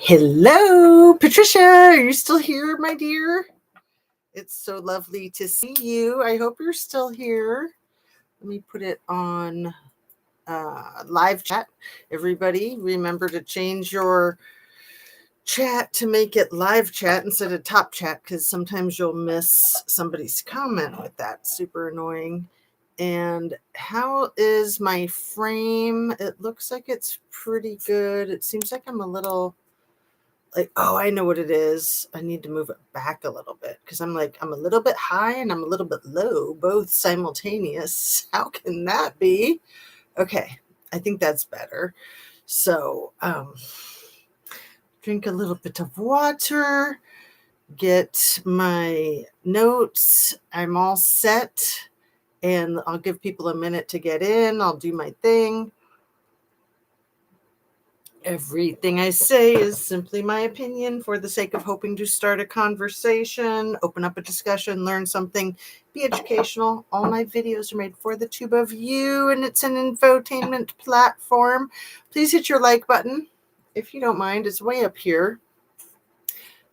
Hello, Patricia. Are you still here, my dear? It's so lovely to see you. I hope you're still here. Let me put it on live chat. Everybody, remember to change your chat to make it live chat instead of top chat, because sometimes you'll miss somebody's comment with that. Super annoying. And how is my frame? It looks like it's pretty good. It seems like I'm a little oh, I know what it is. I need to move it back a little bit because I'm a little bit high and I'm a little bit low, both simultaneous. How can that be? Okay, I think that's better. So, drink a little bit of water, get my notes. I'm all set, and I'll give people a minute to get in. I'll do my thing. Everything I say is simply my opinion for the sake of hoping to start a conversation, open up a discussion, learn something, be educational. All my videos are made for the tube of you, and it's an infotainment platform. Please hit your like button if you don't mind. It's way up here.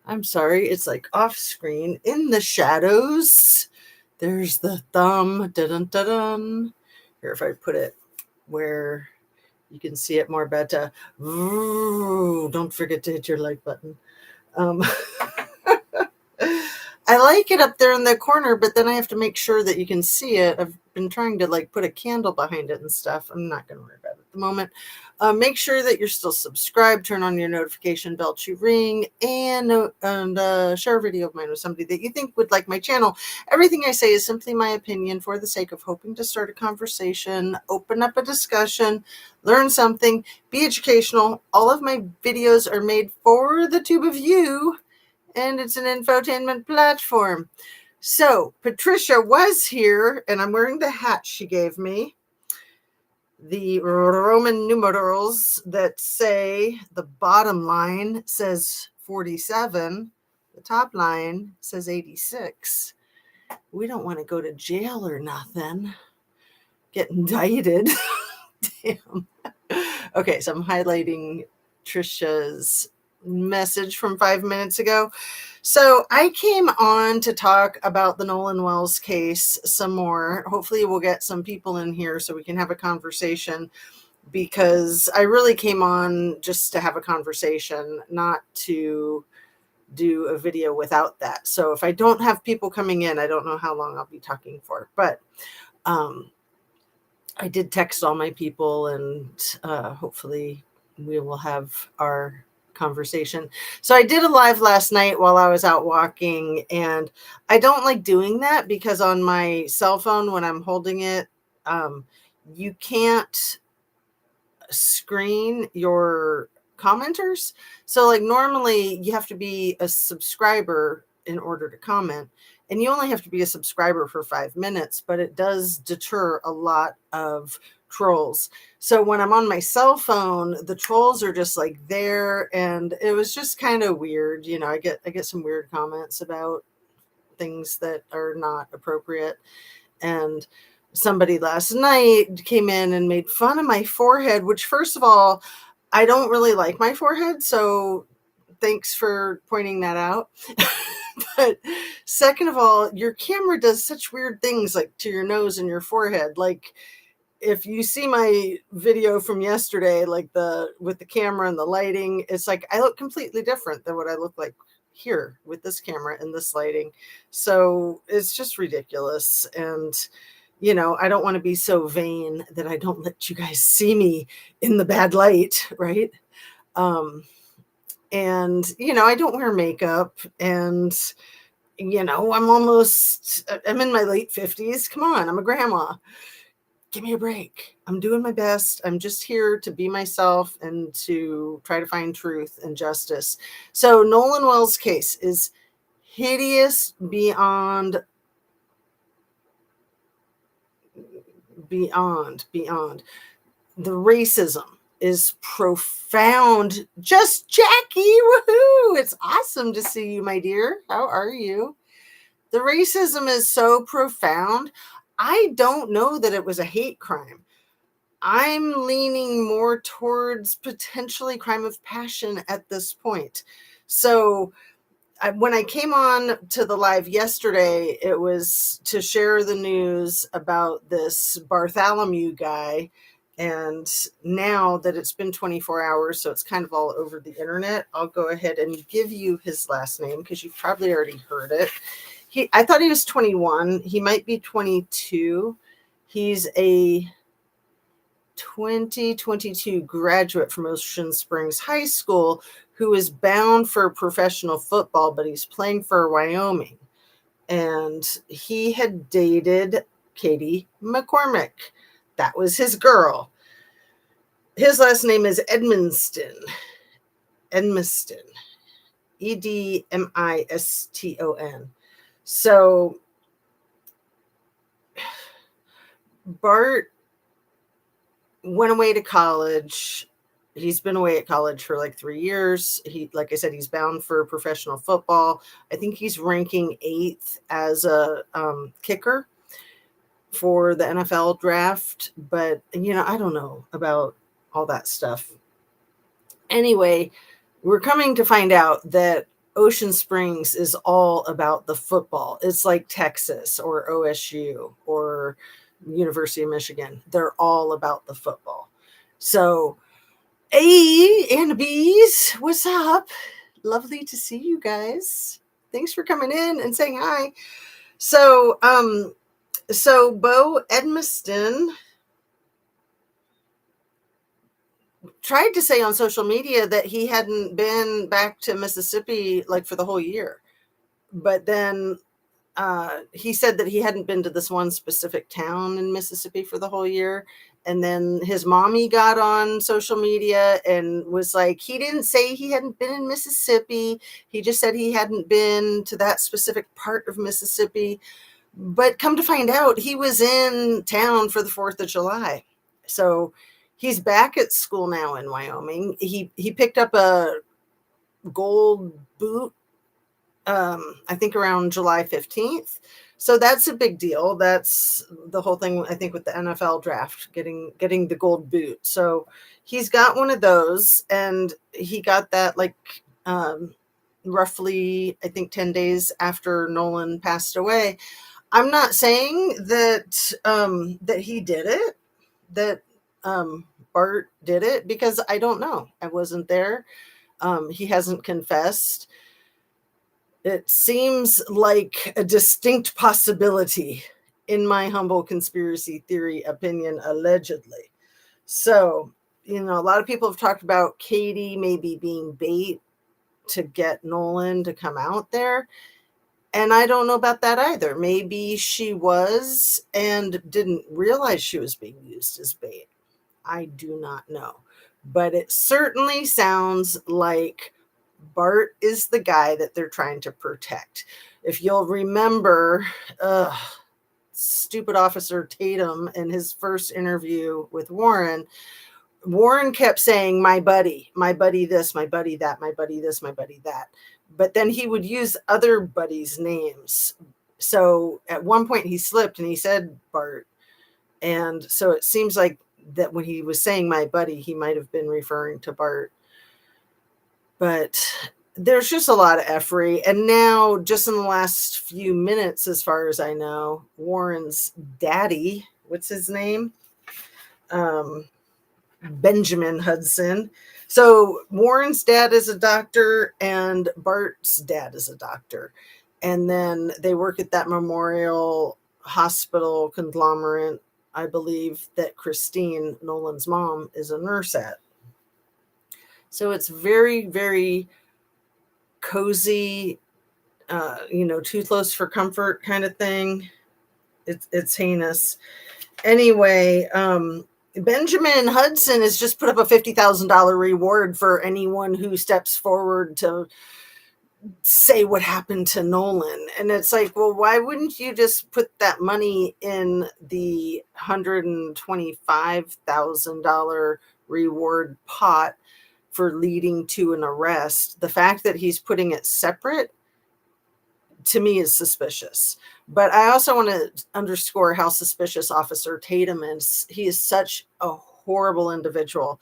I'm sorry, it's like off screen in the shadows. There's the thumb. Dun-dun-dun-dun. Here, if I put it where you can see it more better. Ooh, don't forget to hit your like button. I like it up there in the corner, but then I have to make sure that you can see it. I've been trying to put a candle behind it and stuff. I'm not going to worry about it at the moment. Make sure that you're still subscribed, turn on your notification bell to ring, and share a video of mine with somebody that you think would like my channel. Everything I say is simply my opinion for the sake of hoping to start a conversation, open up a discussion, learn something, be educational. All of my videos are made for the tube of you, and it's an infotainment platform. So Patricia was here, and I'm wearing the hat she gave me. The Roman numerals that say the bottom line says 47, the top line says 86. We don't want to go to jail or nothing. Get indicted. Damn. Okay, so I'm highlighting Trisha's message from 5 minutes ago. So I came on to talk about the Nolan Wells case some more. Hopefully we'll get some people in here so we can have a conversation, because I really came on just to have a conversation, not to do a video without that. So if I don't have people coming in, I don't know how long I'll be talking for, but I did text all my people, and hopefully we will have our conversation. So I did a live last night while I was out walking, and I don't like doing that because on my cell phone, when I'm holding it, you can't screen your commenters. So normally you have to be a subscriber in order to comment, and you only have to be a subscriber for 5 minutes, but it does deter a lot of trolls. So when I'm on my cell phone, the trolls are just there, and it was just kind of weird. I get some weird comments about things that are not appropriate. And somebody last night came in and made fun of my forehead, which, first of all, I don't really like my forehead, so thanks for pointing that out. But second of all, your camera does such weird things to your nose and your forehead. If you see my video from yesterday, with the camera and the lighting, it's I look completely different than what I look like here with this camera and this lighting. So it's just ridiculous. And I don't want to be so vain that I don't let you guys see me in the bad light, right? And I don't wear makeup, and I'm in my late 50s. Come on, I'm a grandma. Give me a break. I'm doing my best. I'm just here to be myself and to try to find truth and justice. So Nolan Wells' case is hideous beyond. The racism is profound. Just Jackie, woohoo! It's awesome to see you, my dear. How are you? The racism is so profound. I don't know that it was a hate crime. I'm leaning more towards potentially crime of passion at this point. So when I came on to the live yesterday, it was to share the news about this Bartholomew guy. And now that it's been 24 hours, so it's kind of all over the internet, I'll go ahead and give you his last name because you've probably already heard it. I thought he was 21. He might be 22. He's a 2022 graduate from Ocean Springs High School who is bound for professional football, but he's playing for Wyoming. And he had dated Katie McCormick. That was his girl. His last name is Edmiston. Edmiston. Edmiston. So Bart went away to college. He's been away at college for like 3 years. Like I said, he's bound for professional football. I think he's ranking 8th as a kicker for the NFL draft. But, I don't know about all that stuff. Anyway, we're coming to find out that Ocean Springs is all about the football. It's like Texas or OSU or University of Michigan. They're all about the football. So A and B's, what's up? Lovely to see you guys. Thanks for coming in and saying hi. So Bo Edmiston tried to say on social media that he hadn't been back to Mississippi like for the whole year. But then he said that he hadn't been to this one specific town in Mississippi for the whole year. And then his mommy got on social media and was like, he didn't say he hadn't been in Mississippi. He just said he hadn't been to that specific part of Mississippi. But come to find out, he was in town for the 4th of July. So he's back at school now in Wyoming. He picked up a gold boot, I think around July 15th. So that's a big deal. That's the whole thing, I think, with the NFL draft, getting the gold boot. So he's got one of those, and he got that like roughly, I think, 10 days after Nolan passed away. I'm not saying that that he did it, that Bart did it, because I don't know. I wasn't there. He hasn't confessed. It seems like a distinct possibility, in my humble conspiracy theory opinion, allegedly. So, a lot of people have talked about Katie maybe being bait to get Nolan to come out there. And I don't know about that either. Maybe she was and didn't realize she was being used as bait. I do not know. But it certainly sounds like Bart is the guy that they're trying to protect. If you'll remember, stupid Officer Tatum in his first interview with Warren kept saying, my buddy this, my buddy that, my buddy this, my buddy that. But then he would use other buddies' names. So at one point he slipped and he said Bart. And so it seems like that when he was saying my buddy, he might have been referring to Bart. But there's just a lot of effery. And now, just in the last few minutes, as far as I know, Warren's daddy, what's his name? Benjamin Hudson. So Warren's dad is a doctor and Bart's dad is a doctor. And then they work at that Memorial Hospital conglomerate, I believe, that Christine, Nolan's mom, is a nurse at. So it's very, very cozy, too close for comfort kind of thing. It's heinous. Anyway, Benjamin Hudson has just put up a $50,000 reward for anyone who steps forward to say what happened to Nolan. And it's like, well, why wouldn't you just put that money in the $125,000 reward pot for leading to an arrest? The fact that he's putting it separate, to me, is suspicious. But I also want to underscore how suspicious Officer Tatum is. He is such a horrible individual.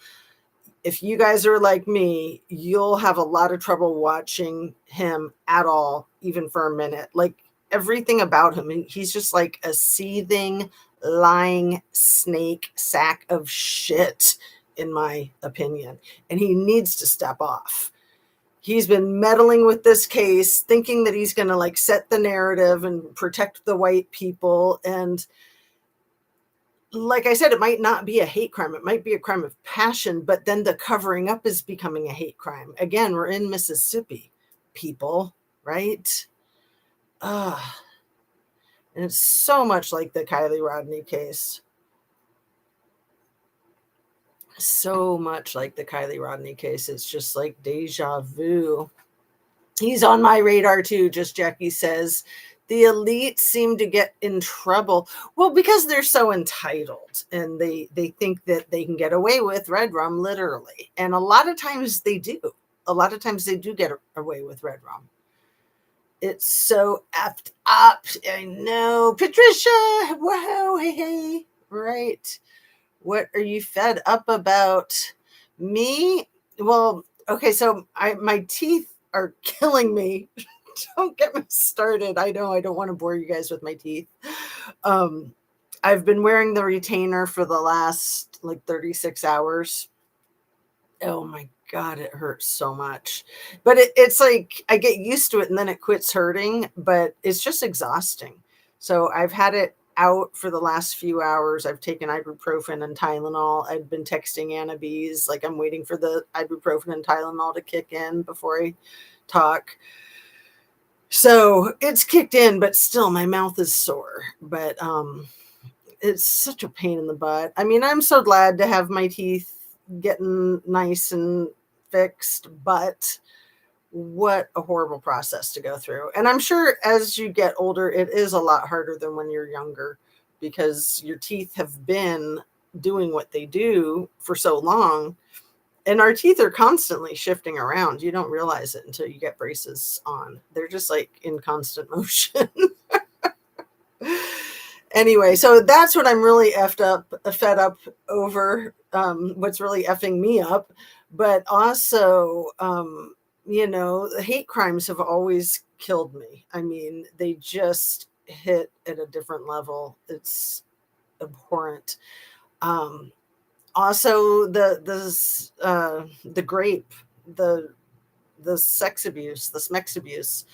If you guys are like me, you'll have a lot of trouble watching him at all, even for a minute. Like everything about him, he's just like a seething, lying snake sack of shit, in my opinion. And he needs to step off. He's been meddling with this case, thinking that he's going to like set the narrative and protect the white people. And like I said, it might not be a hate crime. It might be a crime of passion, but then the covering up is becoming a hate crime. Again, we're in Mississippi, people, right? And it's so much like the Kylie Rodney case. So much like the Kylie Rodney case. It's just like deja vu. He's on my radar too, just Jackie says. The elite seem to get in trouble. Well, because they're so entitled and they think that they can get away with red rum, literally. And a lot of times they do. A lot of times they do get away with red rum. It's so effed up. I know. Patricia, wow, hey, right. What are you fed up about? Me? Well, okay, so my teeth are killing me. Don't get me started. I know I don't want to bore you guys with my teeth. I've been wearing the retainer for the last like 36 hours. Oh my God, it hurts so much. But it's like I get used to it and then it quits hurting, but it's just exhausting. So I've had it out for the last few hours. I've taken ibuprofen and Tylenol. I've been texting Anna B's, like I'm waiting for the ibuprofen and Tylenol to kick in before I talk. So it's kicked in, but still my mouth is sore. But it's such a pain in the butt. I mean, I'm so glad to have my teeth getting nice and fixed, but what a horrible process to go through. And I'm sure as you get older, it is a lot harder than when you're younger because your teeth have been doing what they do for so long. And our teeth are constantly shifting around. You don't realize it until you get braces on. They're just like in constant motion. Anyway, so that's what I'm really fed up over. What's really effing me up. But also, the hate crimes have always killed me. I mean, they just hit at a different level. It's abhorrent. Also, the grape, the sex abuse, the smex abuse.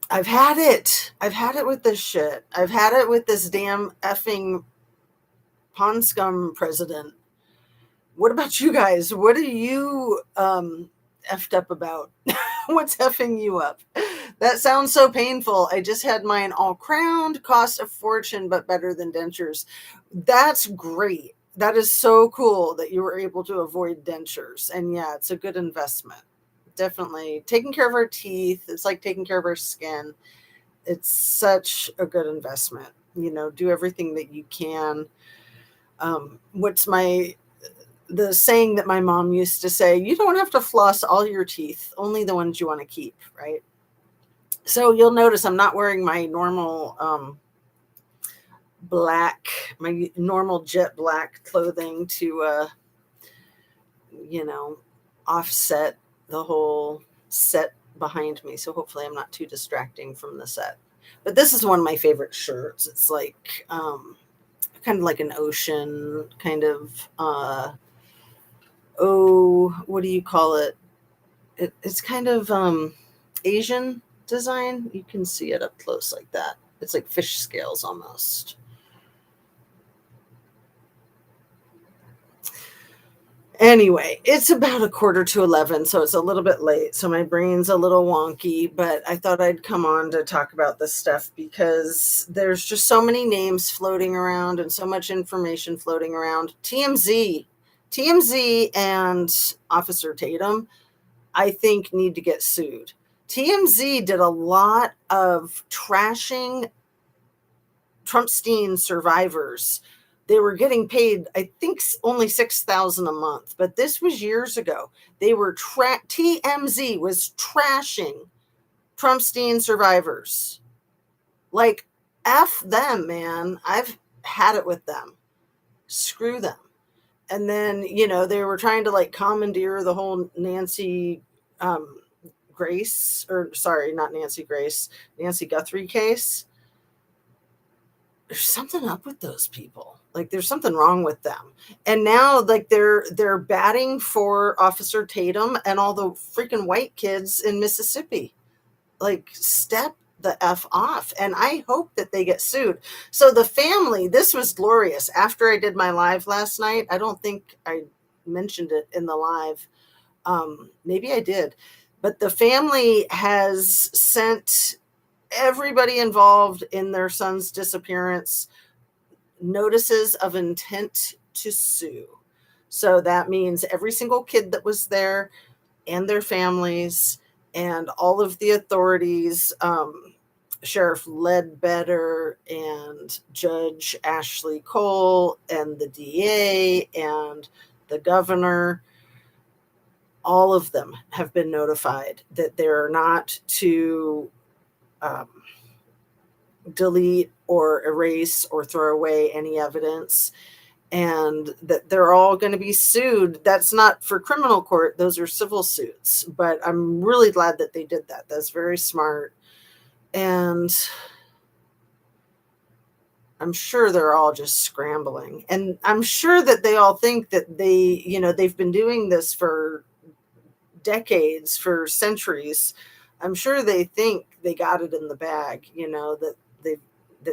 I've had it. I've had it with this shit. I've had it with this damn effing pond scum president. What about you guys? What are you effed up about? What's effing you up? That sounds so painful. I just had mine all crowned, cost a fortune, but better than dentures. That's great. That is so cool that you were able to avoid dentures. And yeah, it's a good investment. Definitely taking care of our teeth. It's like taking care of our skin. It's such a good investment. Do everything that you can. What's the saying that my mom used to say, you don't have to floss all your teeth, only the ones you want to keep, right? So you'll notice I'm not wearing my normal my normal jet black clothing to, offset the whole set behind me. So hopefully I'm not too distracting from the set. But this is one of my favorite shirts. It's like kind of like an ocean kind of, what do you call it? It's kind of Asian design. You can see it up close like that. It's like fish scales almost. Anyway, it's about 10:45, so it's a little bit late. So my brain's a little wonky, but I thought I'd come on to talk about this stuff because there's just so many names floating around and so much information floating around. TMZ and Officer Tatum, I think, need to get sued. TMZ did a lot of trashing Trumpstein survivors. They were getting paid, I think, only $6,000 a month, but this was years ago. They were TMZ was trashing Trumpstein survivors. Like, F them, man. I've had it with them. Screw them. And then, you know, they were trying to like commandeer the whole Nancy Grace, or sorry, not Nancy Grace, Nancy Guthrie case. There's something up with those people. Like there's something wrong with them. And now like they're batting for Officer Tatum and all the freaking white kids in Mississippi. Like step the F off. And I hope that they get sued. So the family, this was glorious. After I did my live last night, I don't think I mentioned it in the live. Maybe I did. But the family has sent everybody involved in their son's disappearance notices of intent to sue. So that means every single kid that was there and their families and all of the authorities, Sheriff Ledbetter and Judge Ashley Cole and the DA and the governor, all of them have been notified that they're not to delete or erase or throw away any evidence, and that they're all going to be sued. That's not for criminal court. Those are civil suits. But I'm really glad that they did that. That's very smart. And I'm sure they're all just scrambling. And I'm sure that they all think that they, you know, they've been doing this for decades, for centuries. I'm sure they think they got it in the bag, you know, that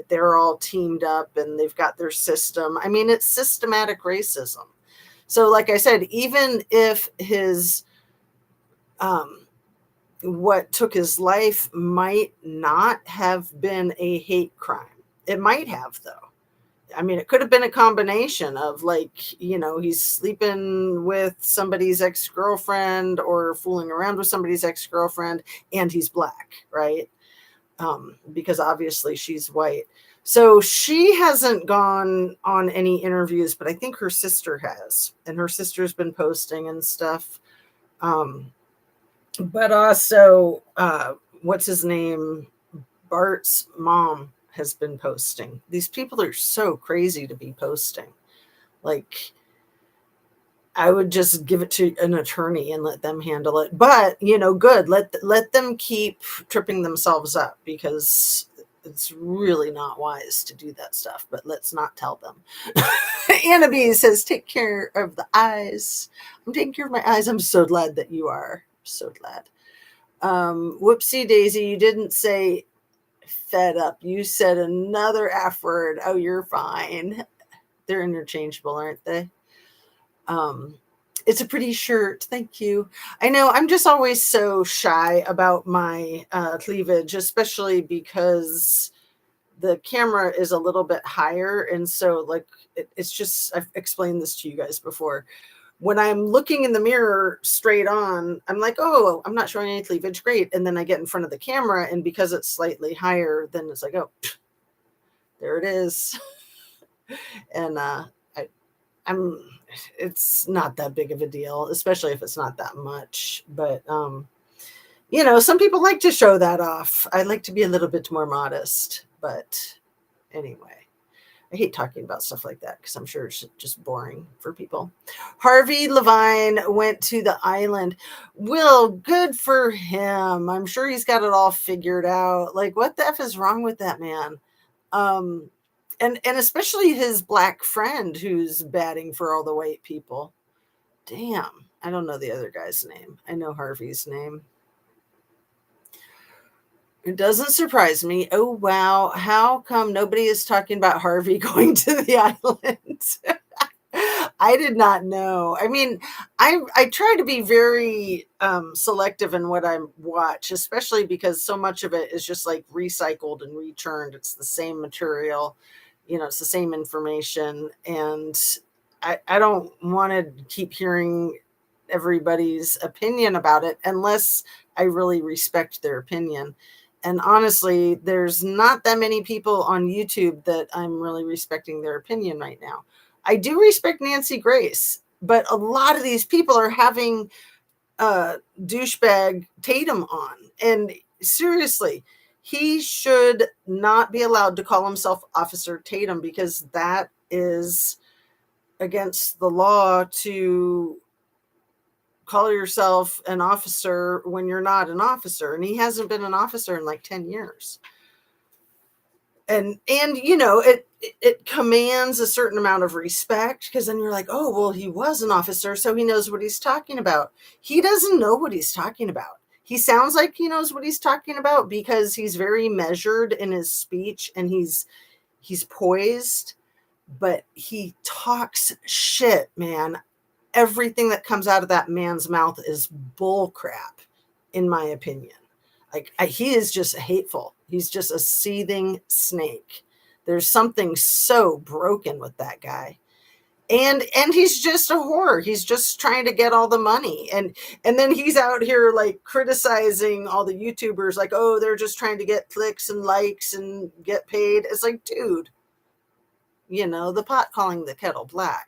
they're all teamed up and they've got their system. I mean, it's systematic racism. So like I said, even if his what took his life might not have been a hate crime. It might have, though. I mean, it could have been a combination of, like, you know, he's sleeping with somebody's ex-girlfriend or fooling around with somebody's ex-girlfriend, and he's black, right? Because obviously she's white. So she hasn't gone on any interviews, but I think her sister has, and her sister's been posting and stuff. But also, what's his name? Bart's mom has been posting. These people are so crazy to be posting. Like, I would just give it to an attorney and let them handle it. But, you know, good. Let them keep tripping themselves up, because it's really not wise to do that stuff. But let's not tell them. Anna B says, take care of the eyes. I'm taking care of my eyes. I'm so glad that you are. So glad. Whoopsie daisy, you didn't say fed up. You said another F word. Oh, you're fine. They're interchangeable, aren't they? It's a pretty shirt. Thank you. I know I'm just always so shy about my cleavage, especially because the camera is a little bit higher. And so like, it's just, I've explained this to you guys before. When I'm looking in the mirror straight on, I'm like, oh, I'm not showing any cleavage. Great. And then I get in front of the camera, and because it's slightly higher, then it's like, oh, there it is. And it's not that big of a deal, especially if it's not that much. But, you know, some people like to show that off. I like to be a little bit more modest. But anyway. I hate talking about stuff like that because I'm sure it's just boring for people. Harvey Levine went to the island. Will, good for him. I'm sure he's got it all figured out. Like, what the F is wrong with that man? And especially his black friend who's batting for all the white people. Damn. I don't know the other guy's name. I know Harvey's name. It doesn't surprise me. Oh, wow. How come nobody is talking about Harvey going to the island? I did not know. I mean, I try to be very selective in what I watch, especially because so much of it is just like recycled and returned. It's the same material, you know, it's the same information. And I don't want to keep hearing everybody's opinion about it unless I really respect their opinion. And honestly, there's not that many people on YouTube that I'm really respecting their opinion right now. I do respect Nancy Grace, but a lot of these people are having douchebag Tatum on. And seriously, he should not be allowed to call himself Officer Tatum, because that is against the law to call yourself an officer when you're not an officer. And he hasn't been an officer in like 10 years. And it commands a certain amount of respect, because then you're like, oh, well, he was an officer, so he knows what he's talking about. He doesn't know what he's talking about. He sounds like he knows what he's talking about because he's very measured in his speech, and he's poised, but he talks shit, man. Everything that comes out of that man's mouth is bull crap, in my opinion. Like, he is just hateful. He's just a seething snake. There's something so broken with that guy. And he's just a whore. He's just trying to get all the money. And then he's out here like criticizing all the YouTubers, like, oh, they're just trying to get clicks and likes and get paid. It's like, dude, the pot calling the kettle black.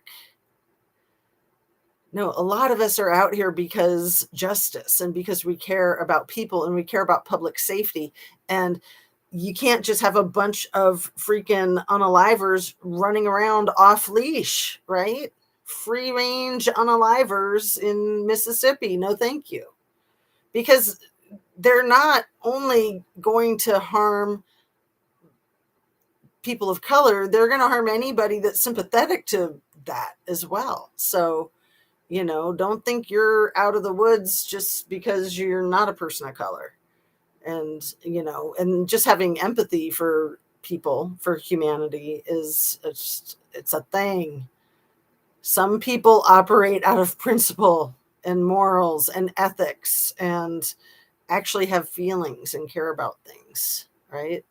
No, a lot of us are out here because justice, and because we care about people, and we care about public safety. And you can't just have a bunch of freaking unalivers running around off leash, right? Free range unalivers in Mississippi. No, thank you. Because they're not only going to harm people of color, they're going to harm anybody that's sympathetic to that as well. So, don't think you're out of the woods just because you're not a person of color. And, and just having empathy for people, for humanity, it's a thing. Some people operate out of principle and morals and ethics, and actually have feelings and care about things, right?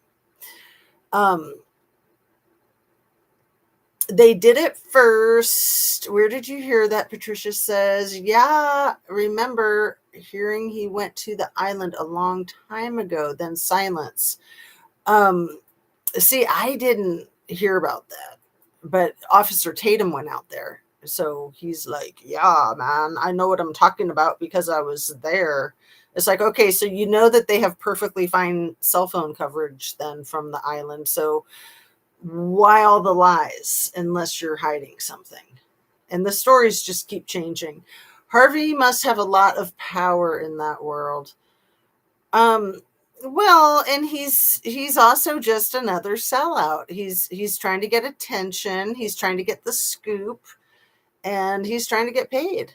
They did it first. Where did you hear that? Patricia says, yeah, remember hearing he went to the island a long time ago, then silence. See, I didn't hear about that, but Officer Tatum went out there. So he's like, yeah, man, I know what I'm talking about because I was there. It's like, okay, so you know that they have perfectly fine cell phone coverage then from the island. So why all the lies unless you're hiding something? And the stories just keep changing. Harvey must have a lot of power in that world. Well, and he's also just another sellout. He's trying to get attention, he's trying to get the scoop, and he's trying to get paid.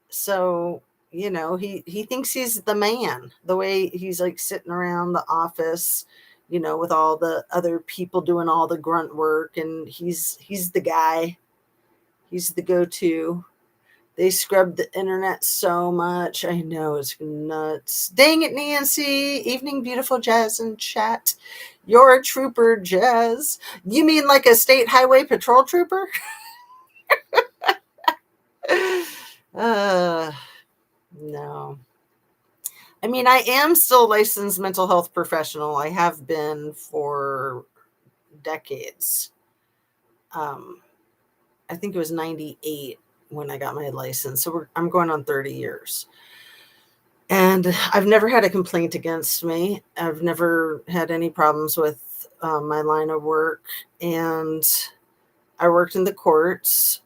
So, he thinks he's the man, the way he's like sitting around the office, with all the other people doing all the grunt work, and he's the guy. He's the go-to. They scrubbed the internet so much. I know, it's nuts. Dang it, Nancy. Evening, beautiful Jazz in chat. You're a trooper, Jazz. You mean like a state highway patrol trooper? No. I mean, I am still a licensed mental health professional. I have been for decades. I think it was 98 when I got my license. So I'm going on 30 years. And I've never had a complaint against me. I've never had any problems with my line of work. And I worked in the courts.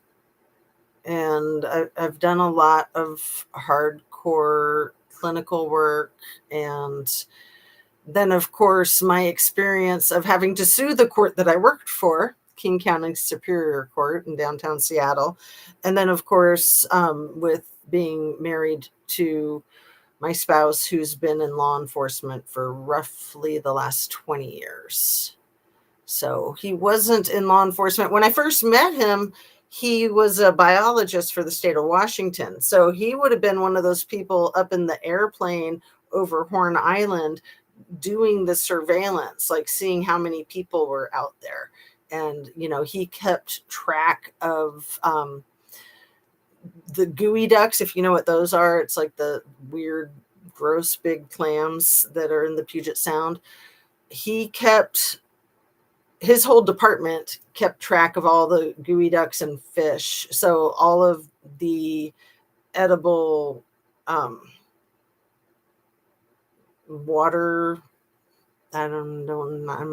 And I've done a lot of hardcore clinical work. And then, of course, my experience of having to sue the court that I worked for, King County Superior Court in downtown Seattle. And then, of course, with being married to my spouse, who's been in law enforcement for roughly the last 20 years. So he wasn't in law enforcement. When I first met him, he was a biologist for the state of Washington. So he would have been one of those people up in the airplane over Horn Island doing the surveillance, like seeing how many people were out there. And, he kept track of the gooey ducks, if you know what those are. It's like the weird, gross, big clams that are in the Puget Sound. His whole department kept track of all the gooey ducks and fish. So all of the edible water I'm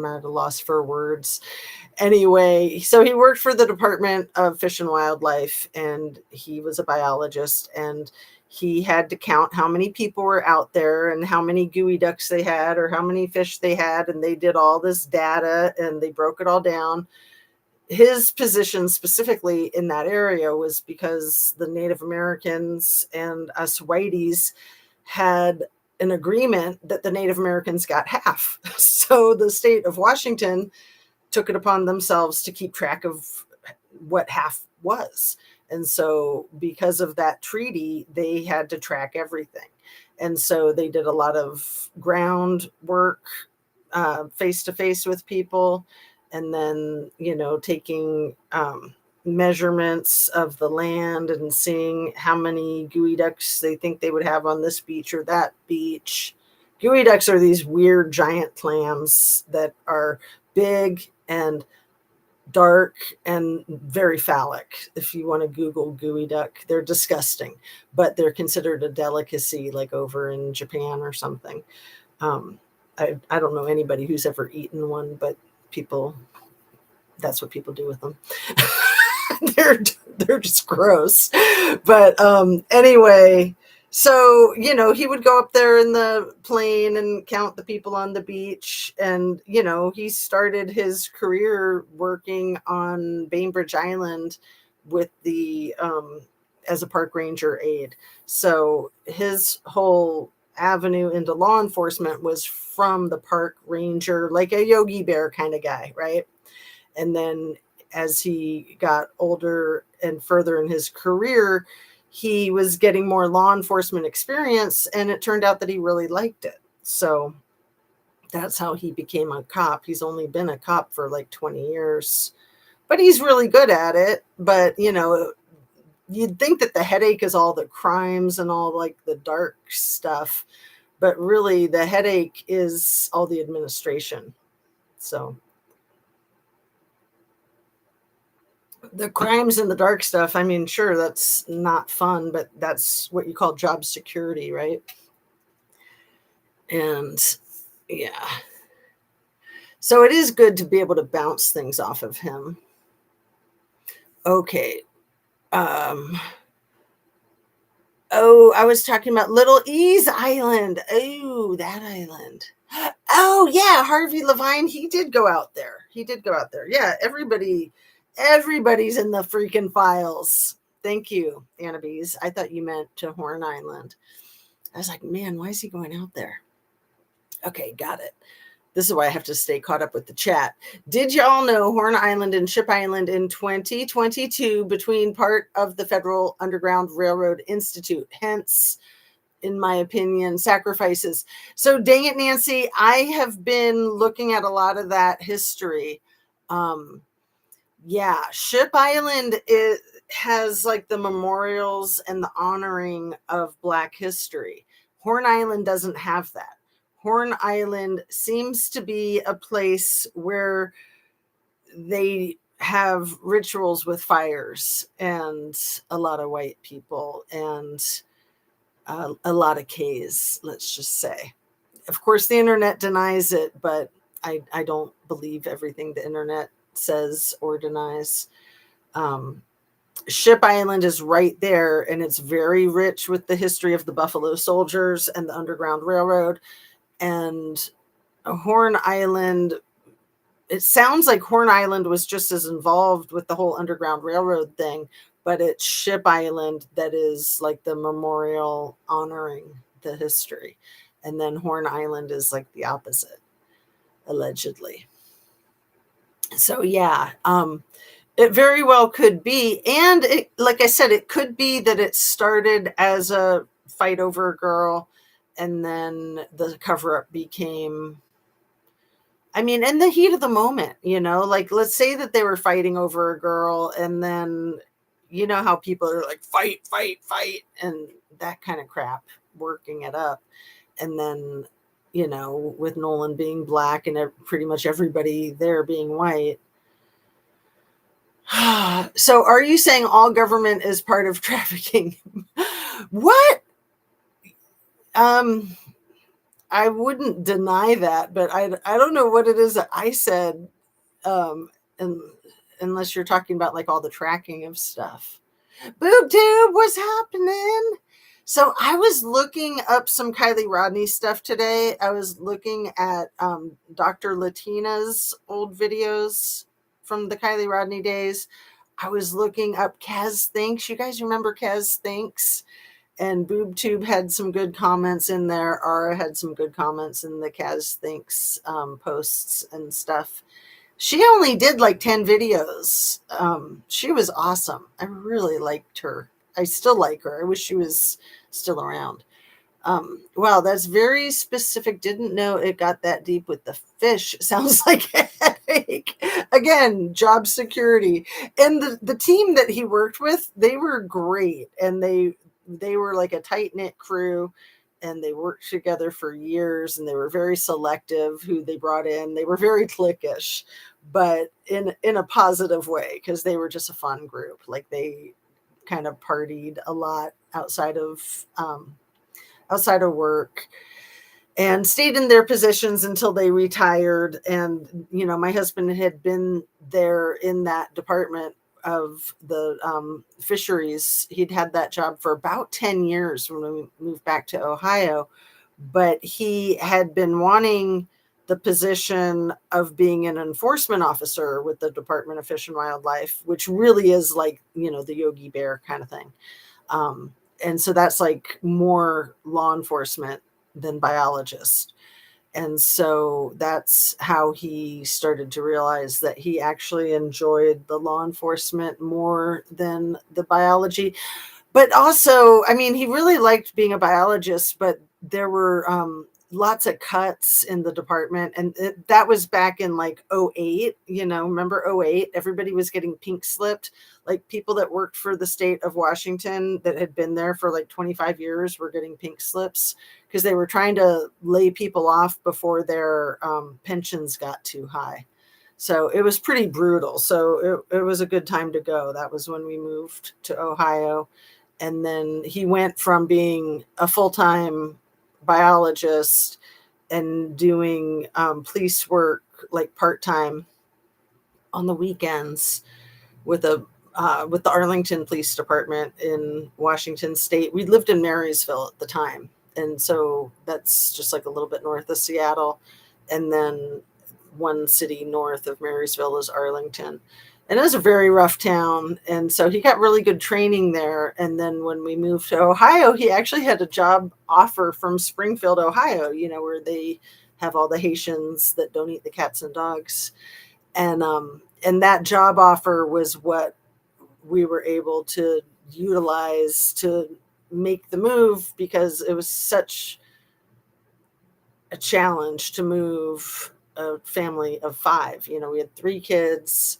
at a loss for words. Anyway, so he worked for the Department of Fish and Wildlife, and he was a biologist, and he had to count how many people were out there and how many gooey ducks they had or how many fish they had, and they did all this data and they broke it all down. His position specifically in that area was because the Native Americans and us whiteys had an agreement that the Native Americans got half. So the state of Washington took it upon themselves to keep track of what half was. And so because of that treaty, they had to track everything. And so they did a lot of groundwork, face to face with people, and then, taking measurements of the land and seeing how many gooey ducks they think they would have on this beach or that beach. Gooey ducks are these weird giant clams that are big and dark and very phallic. If you want to Google gooey duck, they're disgusting, but they're considered a delicacy, like over in Japan or something. I don't know anybody who's ever eaten one, but that's what people do with them. they're just gross. But anyway, so he would go up there in the plane and count the people on the beach, and he started his career working on Bainbridge Island with the as a park ranger aide. So his whole avenue into law enforcement was from the park ranger, like a Yogi Bear kind of guy, right? And then as he got older and further in his career, he was getting more law enforcement experience, and it turned out that he really liked it. So that's how he became a cop. He's only been a cop for like 20 years, but he's really good at it. But, you'd think that the headache is all the crimes and all like the dark stuff, but really the headache is all the administration. So the crimes and the dark stuff, I mean, sure, that's not fun, but that's what you call job security, right? And yeah. So it is good to be able to bounce things off of him. Okay. I was talking about Little Ease Island. Oh, that island. Oh, yeah, Harvey Levine, he did go out there. Yeah, everybody's in the freaking files. Thank you, Annabise. I thought you meant to Horn Island. I was like, man, why is he going out there? Okay, got it. This is why I have to stay caught up with the chat. Did y'all know Horn Island and Ship Island in 2022 between part of the Federal Underground Railroad Institute? Hence, in my opinion, sacrifices. So dang it, Nancy, I have been looking at a lot of that history. Yeah, Ship Island has like the memorials and the honoring of Black history. Horn Island doesn't have that. Horn Island seems to be a place where they have rituals with fires and a lot of white people and a lot of K's, let's just say. Of course, the internet denies it, but I don't believe everything the internet says or denies. Ship Island is right there, and it's very rich with the history of the Buffalo Soldiers and the Underground Railroad. And Horn Island, it sounds like Horn Island was just as involved with the whole Underground Railroad thing, but it's Ship Island that is like the memorial honoring the history. And then Horn Island is like the opposite, allegedly. So yeah, it very well could be. And it, like I said, it could be that it started as a fight over a girl, and then the cover-up became, I mean, in the heat of the moment, like let's say that they were fighting over a girl, and then you know how people are like, fight, fight, fight, and that kind of crap, working it up. And then, with Nolan being Black and pretty much everybody there being white. So are you saying all government is part of trafficking? What? I wouldn't deny that, but I don't know what it is that I said, um, and unless you're talking about like all the tracking of stuff. Boob tube, what's happening? So I was looking up some Kylie Rodney stuff today. I was looking at Dr. Latina's old videos from the Kylie Rodney days. I was looking up Kaz Thinks. You guys remember Kaz Thinks? And BoobTube had some good comments in there. Ara had some good comments in the Kaz Thinks posts and stuff. She only did like 10 videos. She was awesome. I really liked her. I still like her. I wish she was still around. Wow, that's very specific. Didn't know it got that deep with the fish. Sounds like a headache. Again, job security. And the team that he worked with, they were great. And they were like a tight-knit crew, and they worked together for years, and they were very selective who they brought in. They were very cliquish, but in a positive way, because they were just a fun group. Like they kind of partied a lot outside of work, and stayed in their positions until they retired. And my husband had been there in that department of the fisheries. He'd had that job for about 10 years when we moved back to Ohio, but he had been wanting the position of being an enforcement officer with the Department of Fish and Wildlife, which really is like the Yogi Bear kind of thing. And so that's like more law enforcement than biologist. And so that's how he started to realize that he actually enjoyed the law enforcement more than the biology. But also, I mean, he really liked being a biologist, but there were lots of cuts in the department. And that was back in like '08, remember '08? Everybody was getting pink slipped. Like people that worked for the state of Washington that had been there for like 25 years were getting pink slips because they were trying to lay people off before their pensions got too high. So it was pretty brutal. So it was a good time to go. That was when we moved to Ohio. And then he went from being a full-time biologist and doing police work like part-time on the weekends with the Arlington Police Department in Washington State. We lived in Marysville at the time, and so that's just like a little bit north of Seattle, and then one city north of Marysville is Arlington. And it was a very rough town. And so he got really good training there. And then when we moved to Ohio, he actually had a job offer from Springfield, Ohio, where they have all the Haitians that don't eat the cats and dogs. And that job offer was what we were able to utilize to make the move, because it was such a challenge to move a family of 5. We had 3 kids.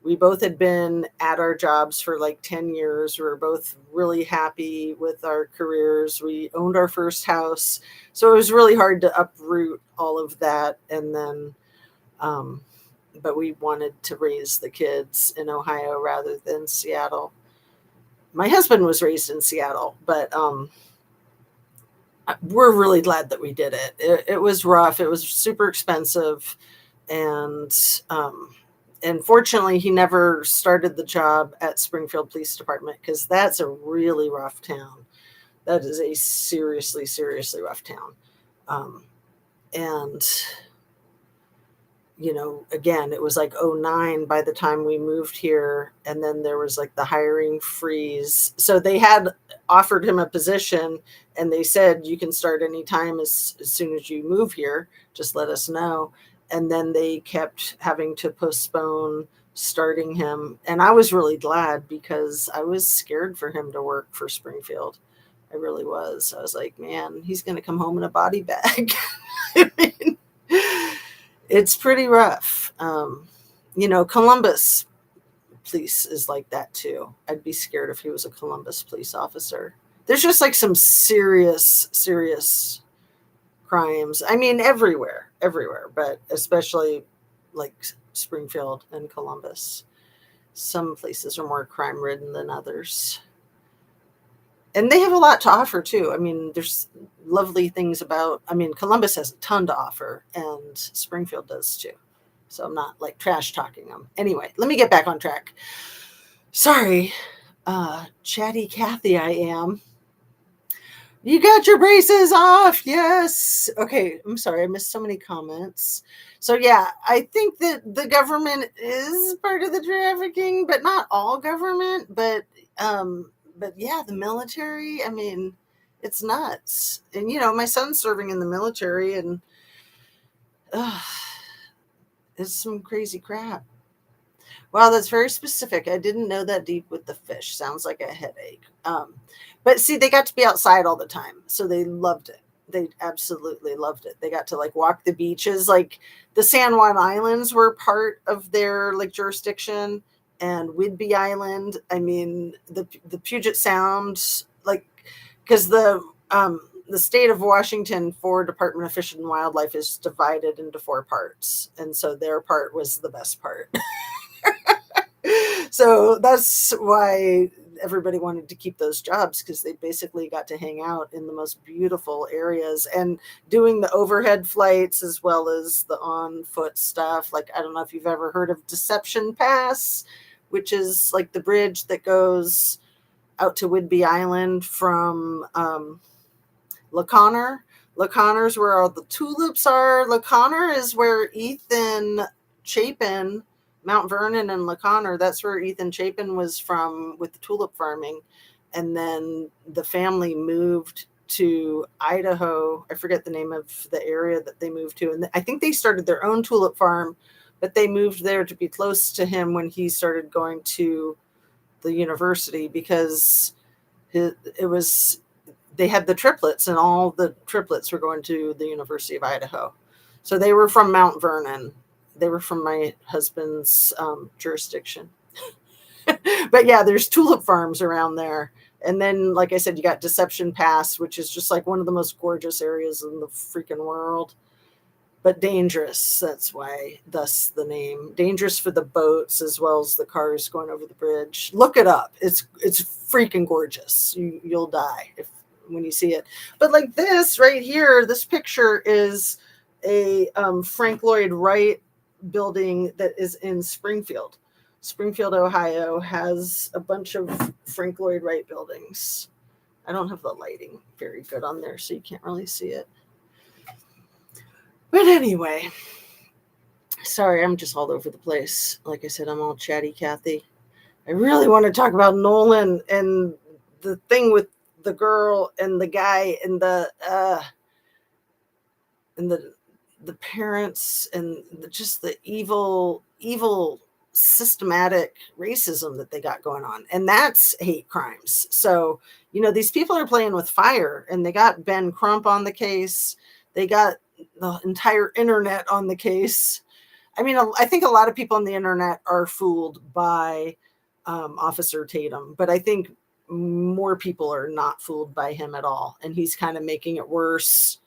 We both had been at our jobs for like 10 years. We were both really happy with our careers. We owned our first house. So it was really hard to uproot all of that. And then, but we wanted to raise the kids in Ohio rather than Seattle. My husband was raised in Seattle, but we're really glad that we did it. It was rough. It was super expensive. And fortunately, he never started the job at Springfield Police Department, because that's a really rough town. That is a seriously, seriously rough town. And, again, it was like '09 by the time we moved here. And then there was like the hiring freeze. So they had offered him a position, and they said, you can start anytime as soon as you move here. Just let us know. And then they kept having to postpone starting him. And I was really glad, because I was scared for him to work for Springfield. I really was. I was like, man, he's going to come home in a body bag. I mean, it's pretty rough. Columbus police is like that too. I'd be scared if he was a Columbus police officer. There's just like some serious, serious crimes. I mean, everywhere, but especially like Springfield and Columbus. Some places are more crime ridden than others. And they have a lot to offer too. I mean, there's lovely things about, I mean, Columbus has a ton to offer, and Springfield does too. So I'm not like trash talking them. Anyway, let me get back on track. Sorry, chatty Kathy I am. You got your braces off. Yes. Okay. I'm sorry. I missed so many comments. So yeah, I think that the government is part of the trafficking, but not all government. But yeah, the military. I mean, it's nuts. And you know, my son's serving in the military, and it's some crazy crap. Wow, that's very specific. I didn't know that deep with the fish. Sounds like a headache. But see, they got to be outside all the time, so they loved it. They absolutely loved it. They got to like walk the beaches. Like the San Juan Islands were part of their like jurisdiction, and Whidbey Island. I mean, the Puget Sound, like because the state of Washington for Department of Fish and Wildlife is divided into 4 parts, and so their part was the best part. So that's why everybody wanted to keep those jobs, because they basically got to hang out in the most beautiful areas and doing the overhead flights as well as the on foot stuff. Like, I don't know if you've ever heard of Deception Pass, which is like the bridge that goes out to Whidbey Island from LaConner. LaConner's where all the tulips are. LaConner is where Ethan Chapin, Mount Vernon and LaConner, that's where Ethan Chapin was from with the tulip farming. And then the family moved to Idaho. I forget the name of the area that they moved to. And I think they started their own tulip farm, but they moved there to be close to him when he started going to the university, because it was, they had the triplets, and all the triplets were going to the University of Idaho. So they were from Mount Vernon. They were from my husband's jurisdiction. But yeah, there's tulip farms around there. And then, like I said, you got Deception Pass, which is just like one of the most gorgeous areas in the freaking world, but dangerous. That's why, thus the name. Dangerous for the boats as well as the cars going over the bridge. Look it up. It's freaking gorgeous. You'll die when you see it. But like this right here, this picture is a Frank Lloyd Wright building that is in Springfield. Springfield, Ohio has a bunch of Frank Lloyd Wright buildings. I don't have the lighting very good on there, so you can't really see it. But anyway, sorry, I'm just all over the place. Like I said, I'm all chatty Kathy. I really want to talk about Nolan and the thing with the girl and the guy and the parents, and just the evil systematic racism that they got going on. And that's hate crimes. So, you know, these people are playing with fire, and they got Ben Crump on the case. They got the entire internet on the case. I mean, I think a lot of people on the internet are fooled by Officer Tatum, but I think more people are not fooled by him at all. And he's kind of making it worse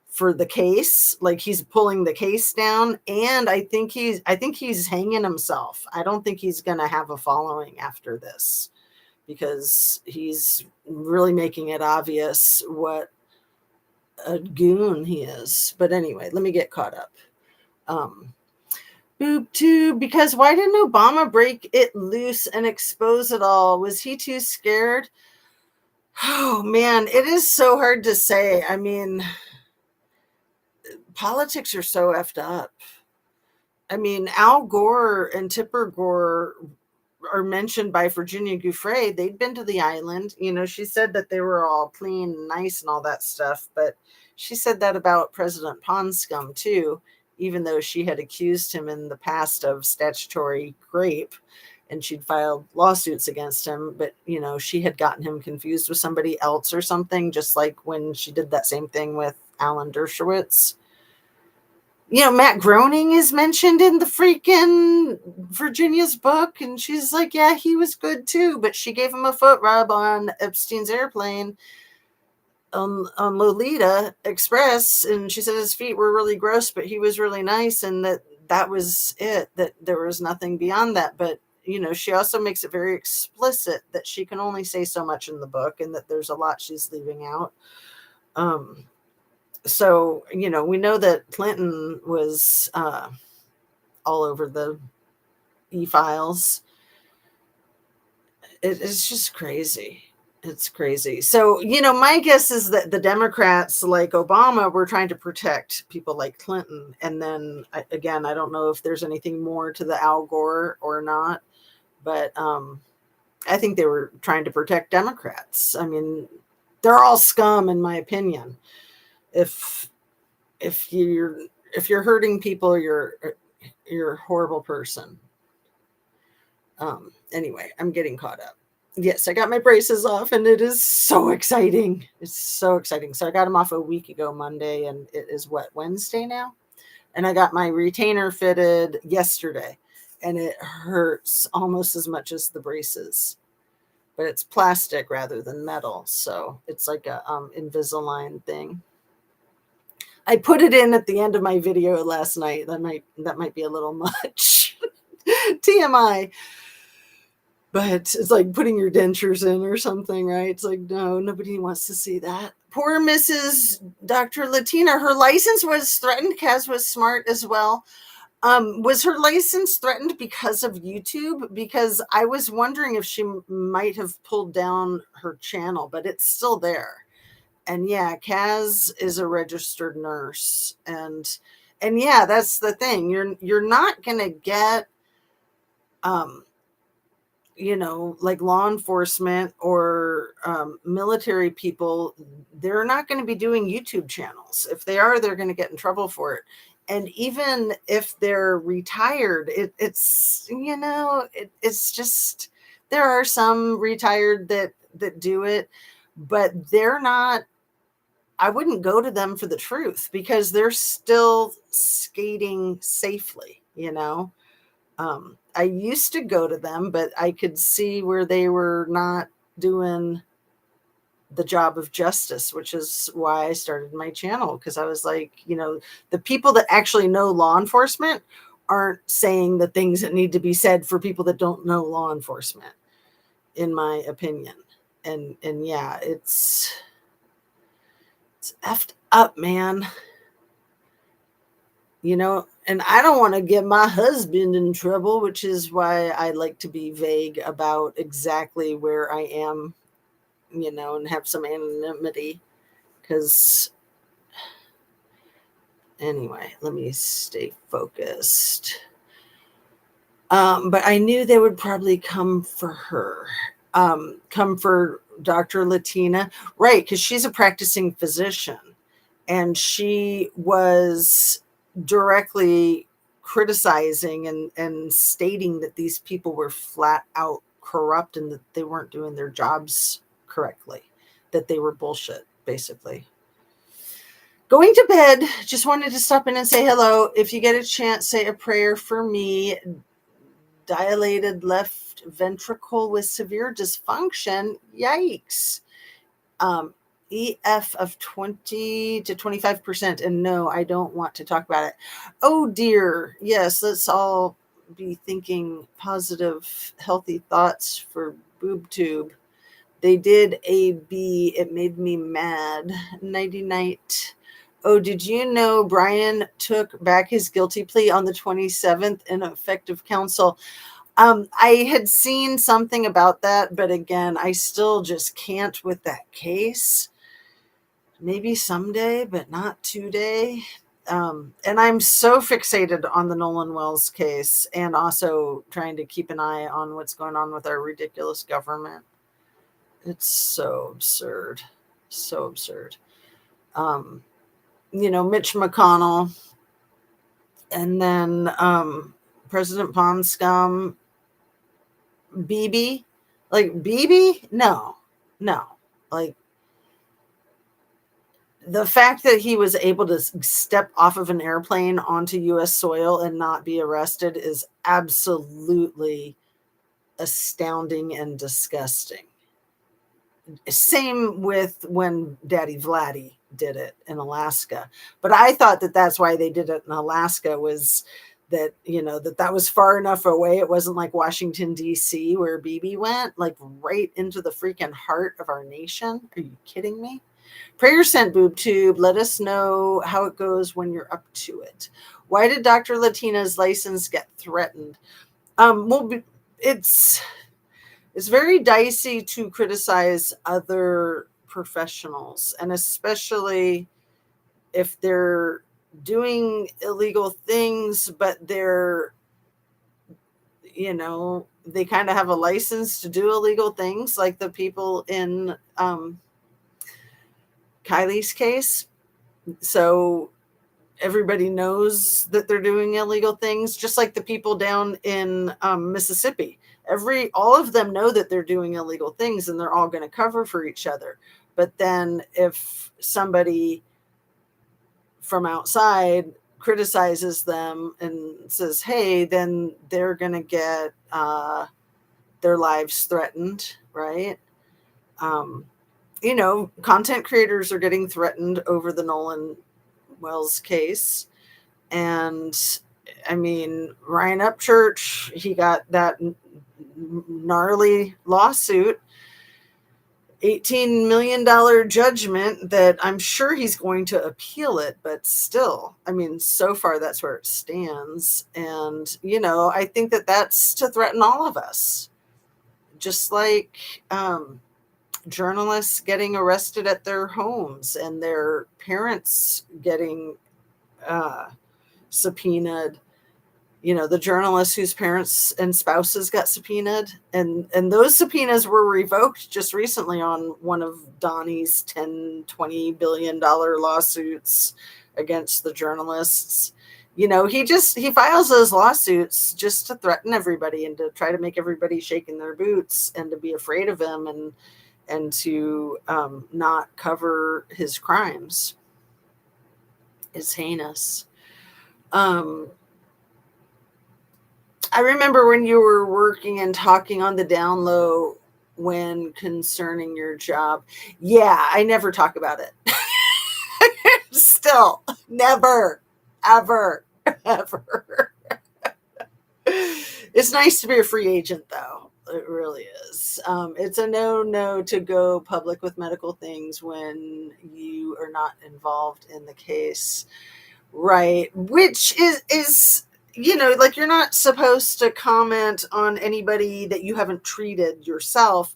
for the case. Like, he's pulling the case down, and I think he's hanging himself. I don't think he's going to have a following after this, because he's really making it obvious what a goon he is. But anyway, let me get caught up. Boob tube, because why didn't Obama break it loose and expose it all? Was he too scared? Oh man, it is so hard to say. I mean, politics are so effed up. I mean, Al Gore and Tipper Gore are mentioned by Virginia Giuffre. They'd been to the island. You know, she said that they were all clean and nice and all that stuff, but she said that about President Ponscum too, even though she had accused him in the past of statutory rape, and she'd filed lawsuits against him. But, you know, she had gotten him confused with somebody else or something, just like when she did that same thing with Alan Dershowitz. You know, Matt Groening is mentioned in the freaking Virginia's book, and she's like, yeah, he was good too, but she gave him a foot rub on Epstein's airplane on Lolita Express, and she said his feet were really gross, but he was really nice, and that was it, that there was nothing beyond that. But, you know, she also makes it very explicit that she can only say so much in the book, and that there's a lot she's leaving out. So, we know that Clinton was all over the e-files. It's just crazy. It's crazy. So, my guess is that the Democrats, like Obama, were trying to protect people like Clinton. And then, again, I don't know if there's anything more to the Al Gore or not, but I think they were trying to protect Democrats. I mean, they're all scum, in my opinion. If you're hurting people, you're a horrible person. Anyway, I'm getting caught up. Yes, I got my braces off, and it is so exciting. It's so exciting. So I got them off a week ago Monday, and it is Wednesday now? And I got my retainer fitted yesterday, and it hurts almost as much as the braces, but it's plastic rather than metal. So it's like a Invisalign thing. I put it in at the end of my video last night. That might be a little much. TMI. But it's like putting your dentures in or something, right? It's like, no, nobody wants to see that. Poor Mrs. Dr. Latina, her license was threatened. Kaz was smart as well. Was her license threatened because of YouTube? Because I was wondering if she might have pulled down her channel, but it's still there. And yeah, Kaz is a registered nurse. And yeah, that's the thing. You're not gonna get like law enforcement or military people, they're not going to be doing YouTube channels. If they are, they're going to get in trouble for it. And even if they're retired, it's just, there are some retired that do it, but they're not, I wouldn't go to them for the truth because they're still skating safely, I used to go to them, but I could see where they were not doing the job of justice, which is why I started my channel. Because I was like, the people that actually know law enforcement aren't saying the things that need to be said for people that don't know law enforcement, in my opinion. And yeah, it's effed up, man. And I don't want to get my husband in trouble, which is why I like to be vague about exactly where I am, and have some anonymity. Because, anyway, let me stay focused. But I knew they would probably come for her, come for Dr. Latina, right? Because she's a practicing physician, and she was directly criticizing and stating that these people were flat out corrupt and that they weren't doing their jobs correctly, that they were bullshit, basically. Going to bed, just wanted to stop in and say hello. If you get a chance, say a prayer for me. Dilated left ventricle with severe dysfunction. Yikes. EF of 20 to 25%. And no, I don't want to talk about it. Oh dear. Yes, let's all be thinking positive, healthy thoughts for BoobTube. They did AB. It made me mad. Nighty night. Oh, did you know Brian took back his guilty plea on the 27th in effective counsel? I had seen something about that, but again, I still just can't with that case. Maybe someday, but not today. And I'm so fixated on the Nolan Wells case and also trying to keep an eye on what's going on with our ridiculous government. It's so absurd. So absurd. Mitch McConnell and then President Pond Scum, BB. Like, BB? No. Like, the fact that he was able to step off of an airplane onto U.S. soil and not be arrested is absolutely astounding and disgusting. Same with when Daddy Vladdy did it in Alaska. But I thought that that's why they did it in Alaska, was that, that was far enough away. It wasn't like Washington, D.C., where BB went, like right into the freaking heart of our nation. Are you kidding me? Prayer sent BoobTube. Let us know how it goes when you're up to it. Why did Dr. Latina's license get threatened? Well, it's very dicey to criticize other professionals, and especially if they're doing illegal things, but they're, they kind of have a license to do illegal things, like the people in Kylie's case. So everybody knows that they're doing illegal things, just like the people down in Mississippi. All of them know that they're doing illegal things, and they're all going to cover for each other. But then if somebody from outside criticizes them and says, hey, then they're going to get their lives threatened, right? Content creators are getting threatened over the Nolan Wells case. And I mean, Ryan Upchurch, he got that gnarly lawsuit, $18 million judgment that I'm sure he's going to appeal it, but still, I mean, so far that's where it stands. And, I think that that's to threaten all of us. Just like journalists getting arrested at their homes and their parents getting subpoenaed. The journalists whose parents and spouses got subpoenaed, and those subpoenas were revoked just recently on one of Donnie's $10-20 billion lawsuits against the journalists. He files those lawsuits just to threaten everybody and to try to make everybody shake in their boots and to be afraid of him and to not cover his crimes. It's heinous. I remember when you were working and talking on the down low when concerning your job. Yeah, I never talk about it. Still, never, ever, ever. It's nice to be a free agent, though. It really is. It's a no to go public with medical things when you are not involved in the case. Right. Which is like, you're not supposed to comment on anybody that you haven't treated yourself.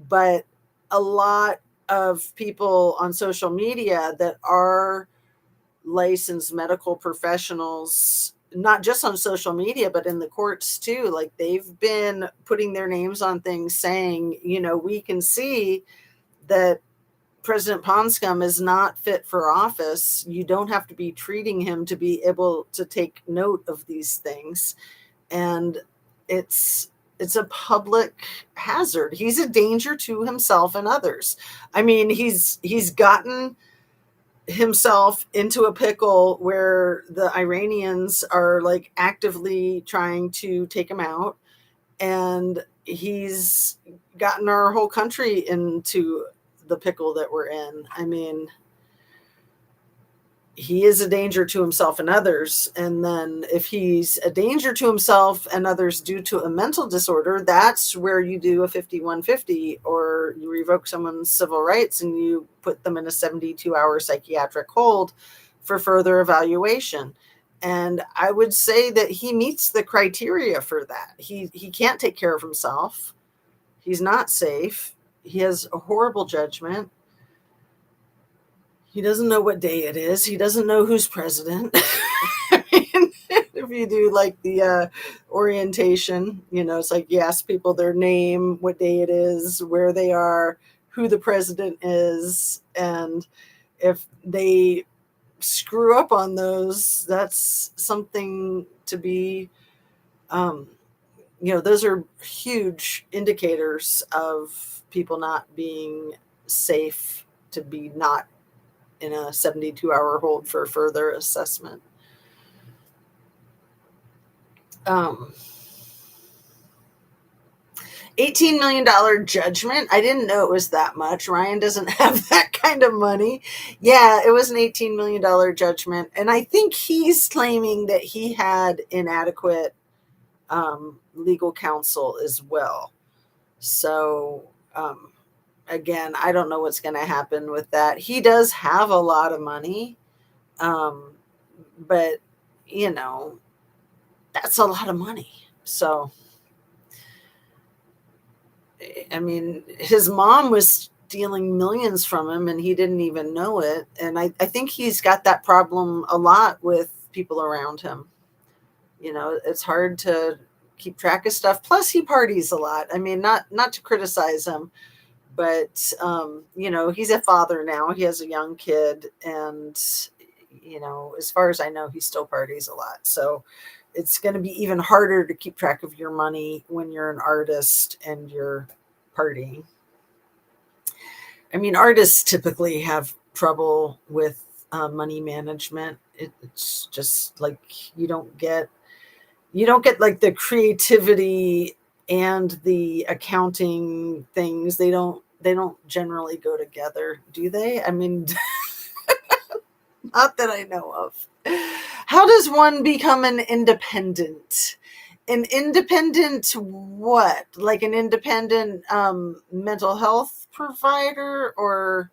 But a lot of people on social media that are licensed medical professionals, not just on social media, but in the courts too, like, they've been putting their names on things saying, we can see that President Ponscom is not fit for office. You don't have to be treating him to be able to take note of these things. And it's a public hazard. He's a danger to himself and others. I mean, he's gotten himself into a pickle where the Iranians are like actively trying to take him out. And he's gotten our whole country into the pickle that we're in. I mean, he is a danger to himself and others. And then if he's a danger to himself and others due to a mental disorder, that's where you do a 5150, or you revoke someone's civil rights and you put them in a 72-hour psychiatric hold for further evaluation. And I would say that he meets the criteria for that. He can't take care of himself. He's not safe. He has a horrible judgment. He doesn't know what day it is. He doesn't know who's president. I mean, if you do like the orientation, it's like you ask people their name, what day it is, where they are, who the president is. And if they screw up on those, that's something to be, those are huge indicators of people not being safe to be not in a 72-hour hold for further assessment. $18 million judgment. I didn't know it was that much. Ryan doesn't have that kind of money. Yeah, it was an $18 million judgment. And I think he's claiming that he had inadequate legal counsel as well. So again, I don't know what's going to happen with that. He does have a lot of money, um, but you know, that's a lot of money. So, I mean, his mom was stealing millions from him and he didn't even know it. And I think he's got that problem a lot with people around him. You know, it's hard to keep track of stuff. Plus, he parties a lot. I mean, not to criticize him, but you know, he's a father now. He has a young kid, and you know, as far as I know, he still parties a lot. So it's going to be even harder to keep track of your money when you're an artist and you're partying. I mean, artists typically have trouble with money management. It's just like you don't get like the creativity and the accounting things. They don't generally go together, do they? I mean, not that I know of. How does one become an independent? An independent what? Like an independent mental health provider or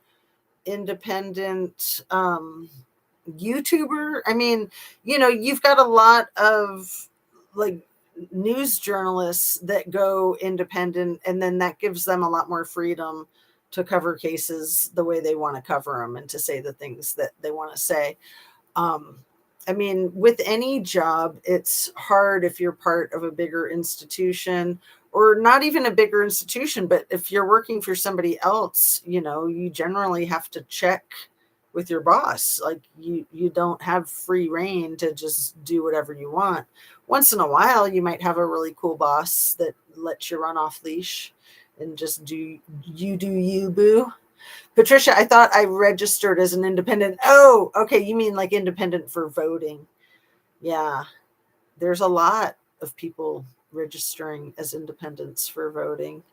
independent YouTuber? I mean, you know, you've got a lot of like news journalists that go independent, and then that gives them a lot more freedom to cover cases the way they want to cover them and to say the things that they want to say. Um, I mean, with any job, it's hard if you're part of a bigger institution or not even a bigger institution, but if you're working for somebody else, you know, you generally have to check with your boss. Like you don't have free reign to just do whatever you want. Once in a while, you might have a really cool boss that lets you run off leash and just do you, boo. Patricia, I thought I registered as an independent. Oh, okay. You mean like independent for voting? Yeah, there's a lot of people registering as independents for voting.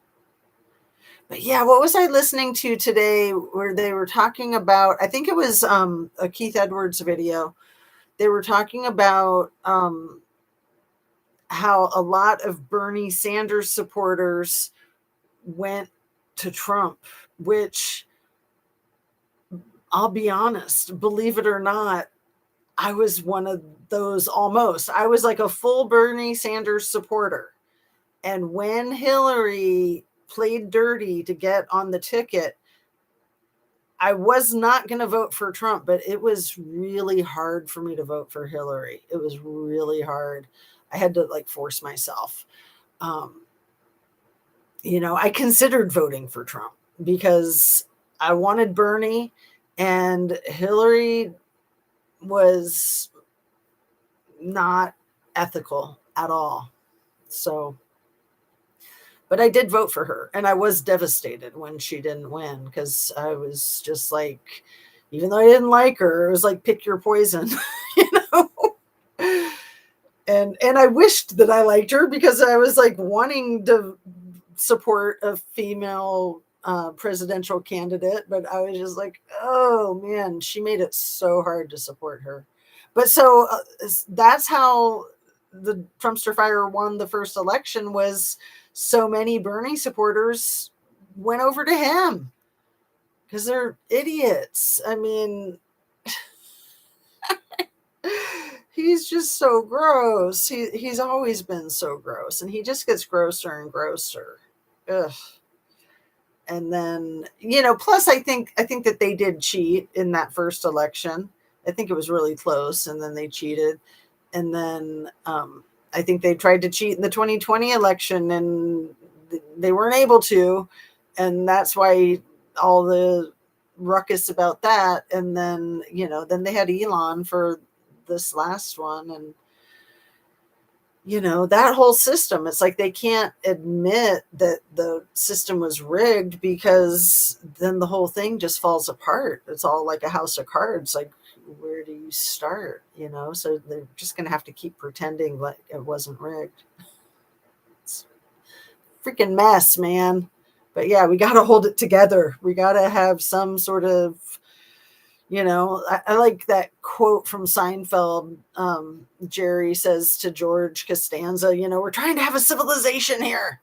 But yeah, what was I listening to today where they were talking about, I think it was a Keith Edwards video. They were talking about how a lot of Bernie Sanders supporters went to Trump, which I'll be honest, believe it or not, I was one of those almost. I was like a full Bernie Sanders supporter. And when Hillary played dirty to get on the ticket, I was not going to vote for Trump, but it was really hard for me to vote for Hillary. It was really hard. I had to like force myself. Um, you know, I considered voting for Trump because I wanted Bernie and Hillary was not ethical at all. So, but I did vote for her and I was devastated when she didn't win because I was just like, even though I didn't like her, it was like pick your poison, you know. And I wished that I liked her because I was like wanting to support a female presidential candidate, but I was just like, oh man, she made it so hard to support her. But so that's how the Trumpster fire won the first election, was so many Bernie supporters went over to him because they're idiots. I mean, he's just so gross. He's always been so gross, and he just gets grosser and grosser. Ugh. And then, you know, plus I think that they did cheat in that first election. I think it was really close, and then they cheated. And then I think they tried to cheat in the 2020 election, and they weren't able to, and that's why all the ruckus about that. And then, you know, then they had Elon for this last one, and you know, that whole system, it's like they can't admit that the system was rigged because then the whole thing just falls apart. It's all like a house of cards. Like, where do you start? You know, so they're just going to have to keep pretending like it wasn't rigged. It's a freaking mess, man. But yeah, we got to hold it together. We got to have some sort of, you know, I like that quote from Seinfeld. Jerry says to George Costanza, you know, we're trying to have a civilization here.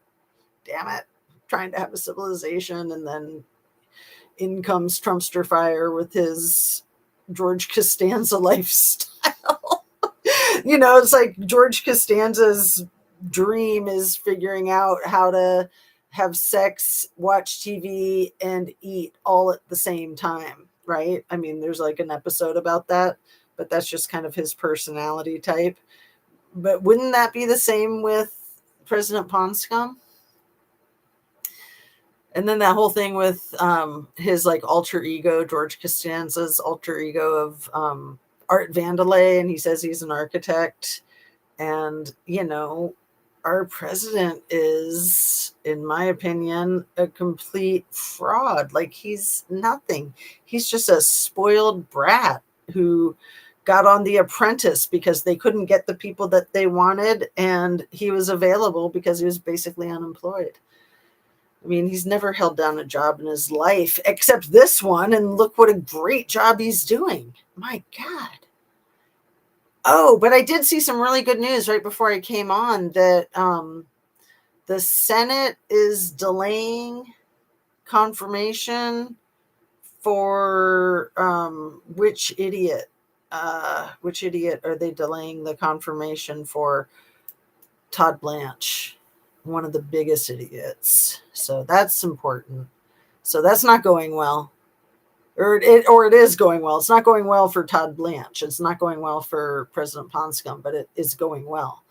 Damn it. trying to have a civilization, and then in comes Trumpster Fire with his George Costanza lifestyle. It's like George Costanza's dream is figuring out how to have sex, watch TV, and eat all at the same time, right? I mean, there's like an episode about that, but that's just kind of his personality type. But wouldn't that be the same with President Ponscom? And then that whole thing with his like alter ego, George Costanza's alter ego of Art Vandelay, and he says he's an architect. And, our president is, in my opinion, a complete fraud. Like, he's nothing. He's just a spoiled brat who got on The Apprentice because they couldn't get the people that they wanted, and he was available because he was basically unemployed. I mean, he's never held down a job in his life except this one, and look what a great job he's doing. My God. Oh, but I did see some really good news right before I came on that the Senate is delaying confirmation for which idiot are they delaying the confirmation for? Todd Blanche, one of the biggest idiots. So that's important. So that's not going well. Or it is going well. It's not going well for Todd Blanche. It's not going well for President Ponscom, but it is going well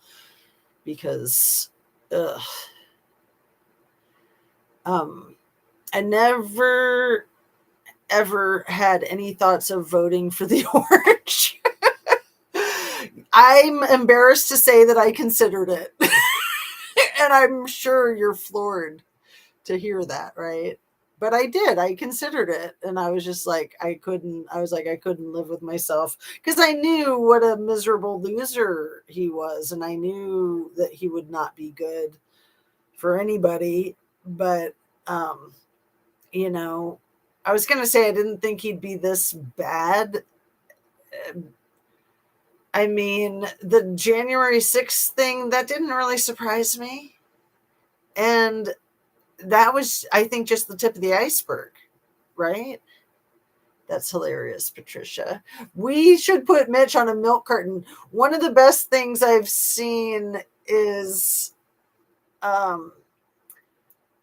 because I never ever had any thoughts of voting for the orange. I'm embarrassed to say that I considered it. And I'm sure you're floored to hear that, right? But I did. I considered it. And I was just like, I couldn't live with myself because I knew what a miserable loser he was. And I knew that he would not be good for anybody. But, I was going to say I didn't think he'd be this bad. I mean, the January 6th thing, that didn't really surprise me. And that was, I think, just the tip of the iceberg, right? That's hilarious, Patricia. We should put Mitch on a milk carton. One of the best things I've seen is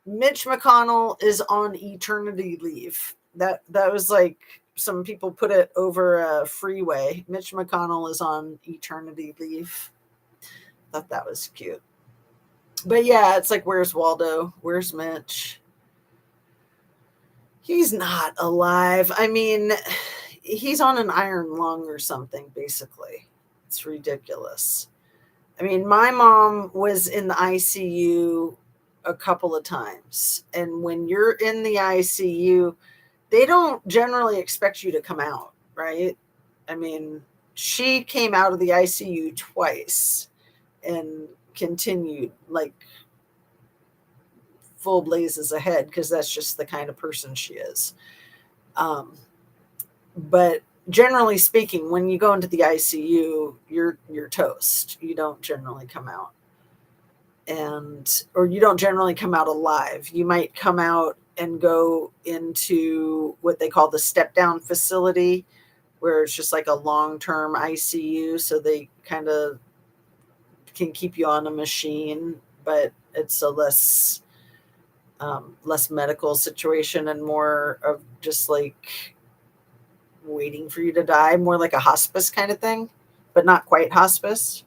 Mitch McConnell is on eternity leave. That was like, some people put it over a freeway. Mitch McConnell is on eternity leave. Thought that was cute. But yeah, it's like, where's Waldo? Where's Mitch? He's not alive. I mean, he's on an iron lung or something, basically. It's ridiculous. I mean, my mom was in the ICU a couple of times. And when you're in the ICU, they don't generally expect you to come out, right? I mean, she came out of the ICU twice and continued like full blazes ahead because that's just the kind of person she is. But generally speaking, when you go into the ICU, you're toast. You don't generally come out. Or you don't generally come out alive. You might come out and go into what they call the step down facility, where it's just like a long-term ICU. So they kind of can keep you on a machine, but it's a less medical situation and more of just like waiting for you to die, more like a hospice kind of thing, but not quite hospice.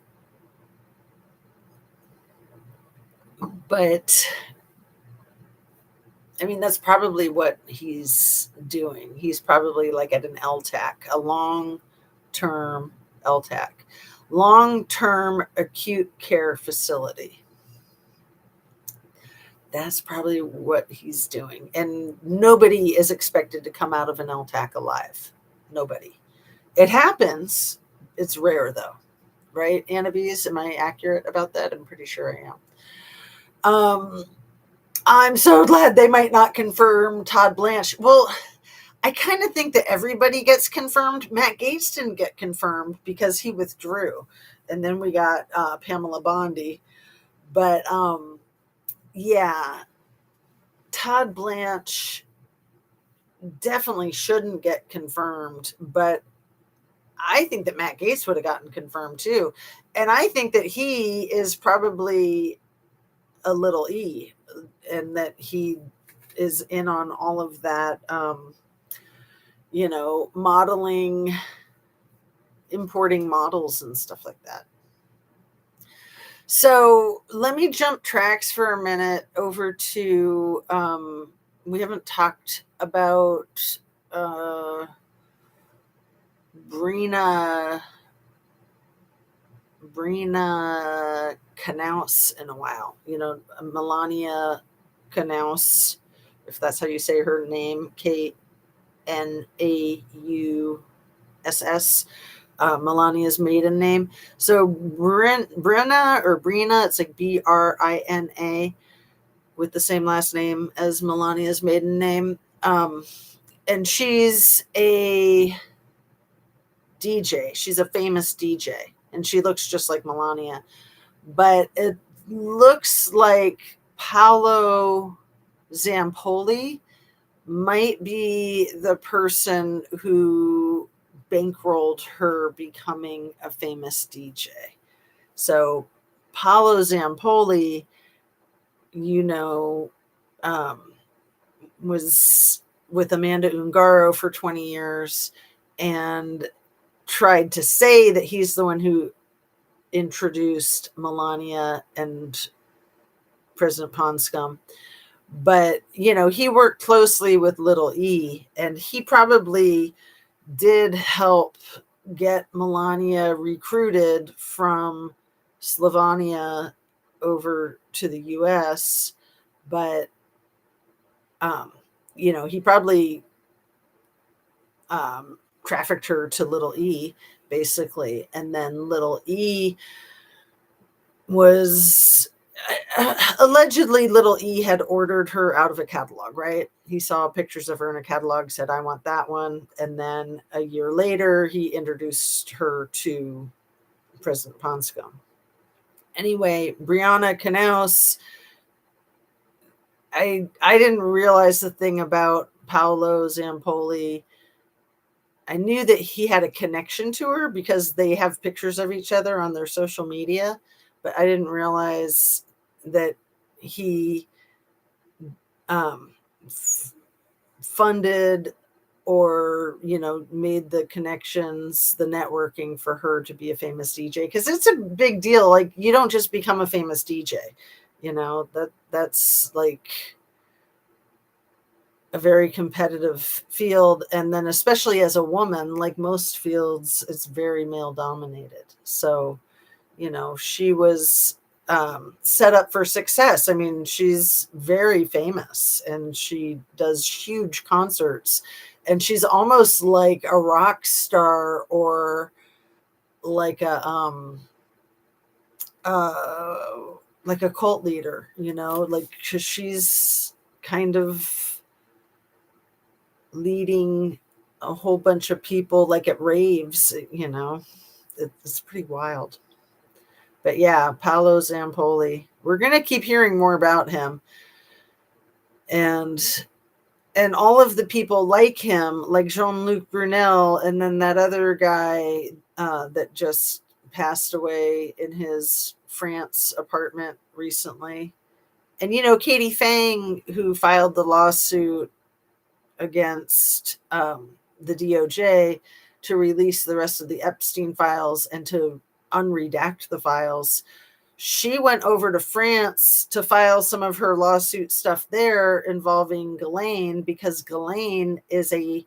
But I mean, that's probably what he's doing. He's probably like at an LTAC, a long-term LTAC, long-term acute care facility. That's probably what he's doing. And nobody is expected to come out of an LTAC alive. Nobody. It happens. It's rare, though. Right, Annabise? Am I accurate about that? I'm pretty sure I am. I'm so glad they might not confirm Todd Blanche. Well, I kind of think that everybody gets confirmed. Matt Gaetz didn't get confirmed because he withdrew. And then we got Pamela Bondi. But, yeah. Todd Blanche definitely shouldn't get confirmed, but I think that Matt Gaetz would have gotten confirmed too. And I think that he is probably a little E, and that he is in on all of that, modeling, importing models and stuff like that. So let me jump tracks for a minute over to, we haven't talked about Brina Knaus in a while. Melania Knaus, if that's how you say her name, Knauss. Melania's maiden name. So Brina, it's like Brina, with the same last name as Melania's maiden name. And she's a DJ. She's a famous DJ, and she looks just like Melania. But it looks like Paolo Zampoli might be the person who bankrolled her becoming a famous DJ. So Paolo Zampoli, was with Amanda Ungaro for 20 years and tried to say that he's the one who introduced Melania and President Ponscom. But, he worked closely with Little E, and he probably did help get Melania recruited from Slovenia over to the US. But, he probably trafficked her to Little E, basically. And then Little E was allegedly, Little E had ordered her out of a catalog, right? He saw pictures of her in a catalog, said, I want that one. And then a year later, he introduced her to President Ponscom. Anyway, Brianna Knaus, I didn't realize the thing about Paolo Zampoli. I knew that he had a connection to her because they have pictures of each other on their social media, but I didn't realize that he funded or made the connections, the networking for her to be a famous DJ, because it's a big deal. Like, you don't just become a famous DJ, that's like a very competitive field. And then especially as a woman, like most fields, it's very male dominated. So she was set up for success. I mean, she's very famous and she does huge concerts, and she's almost like a rock star, or like a cult leader, like she's kind of leading a whole bunch of people, like at raves. It's pretty wild. But yeah, Paolo Zampoli, we're going to keep hearing more about him. And all of the people like him, like Jean-Luc Brunel, and then that other guy that just passed away in his France apartment recently. And, Katie Fang, who filed the lawsuit against the DOJ to release the rest of the Epstein files and to unredact the files. She went over to France to file some of her lawsuit stuff there involving Ghislaine, because Ghislaine is a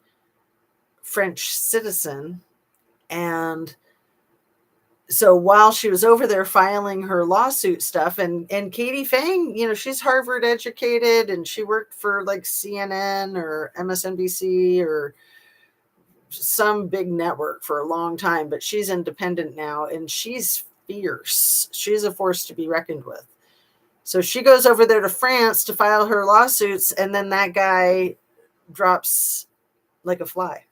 French citizen. And so while she was over there filing her lawsuit stuff, and Katie Fang, she's Harvard educated, and she worked for like CNN or MSNBC or some big network for a long time, but she's independent now, and she's fierce. She's a force to be reckoned with. So she goes over there to France to file her lawsuits, and then that guy drops like a fly.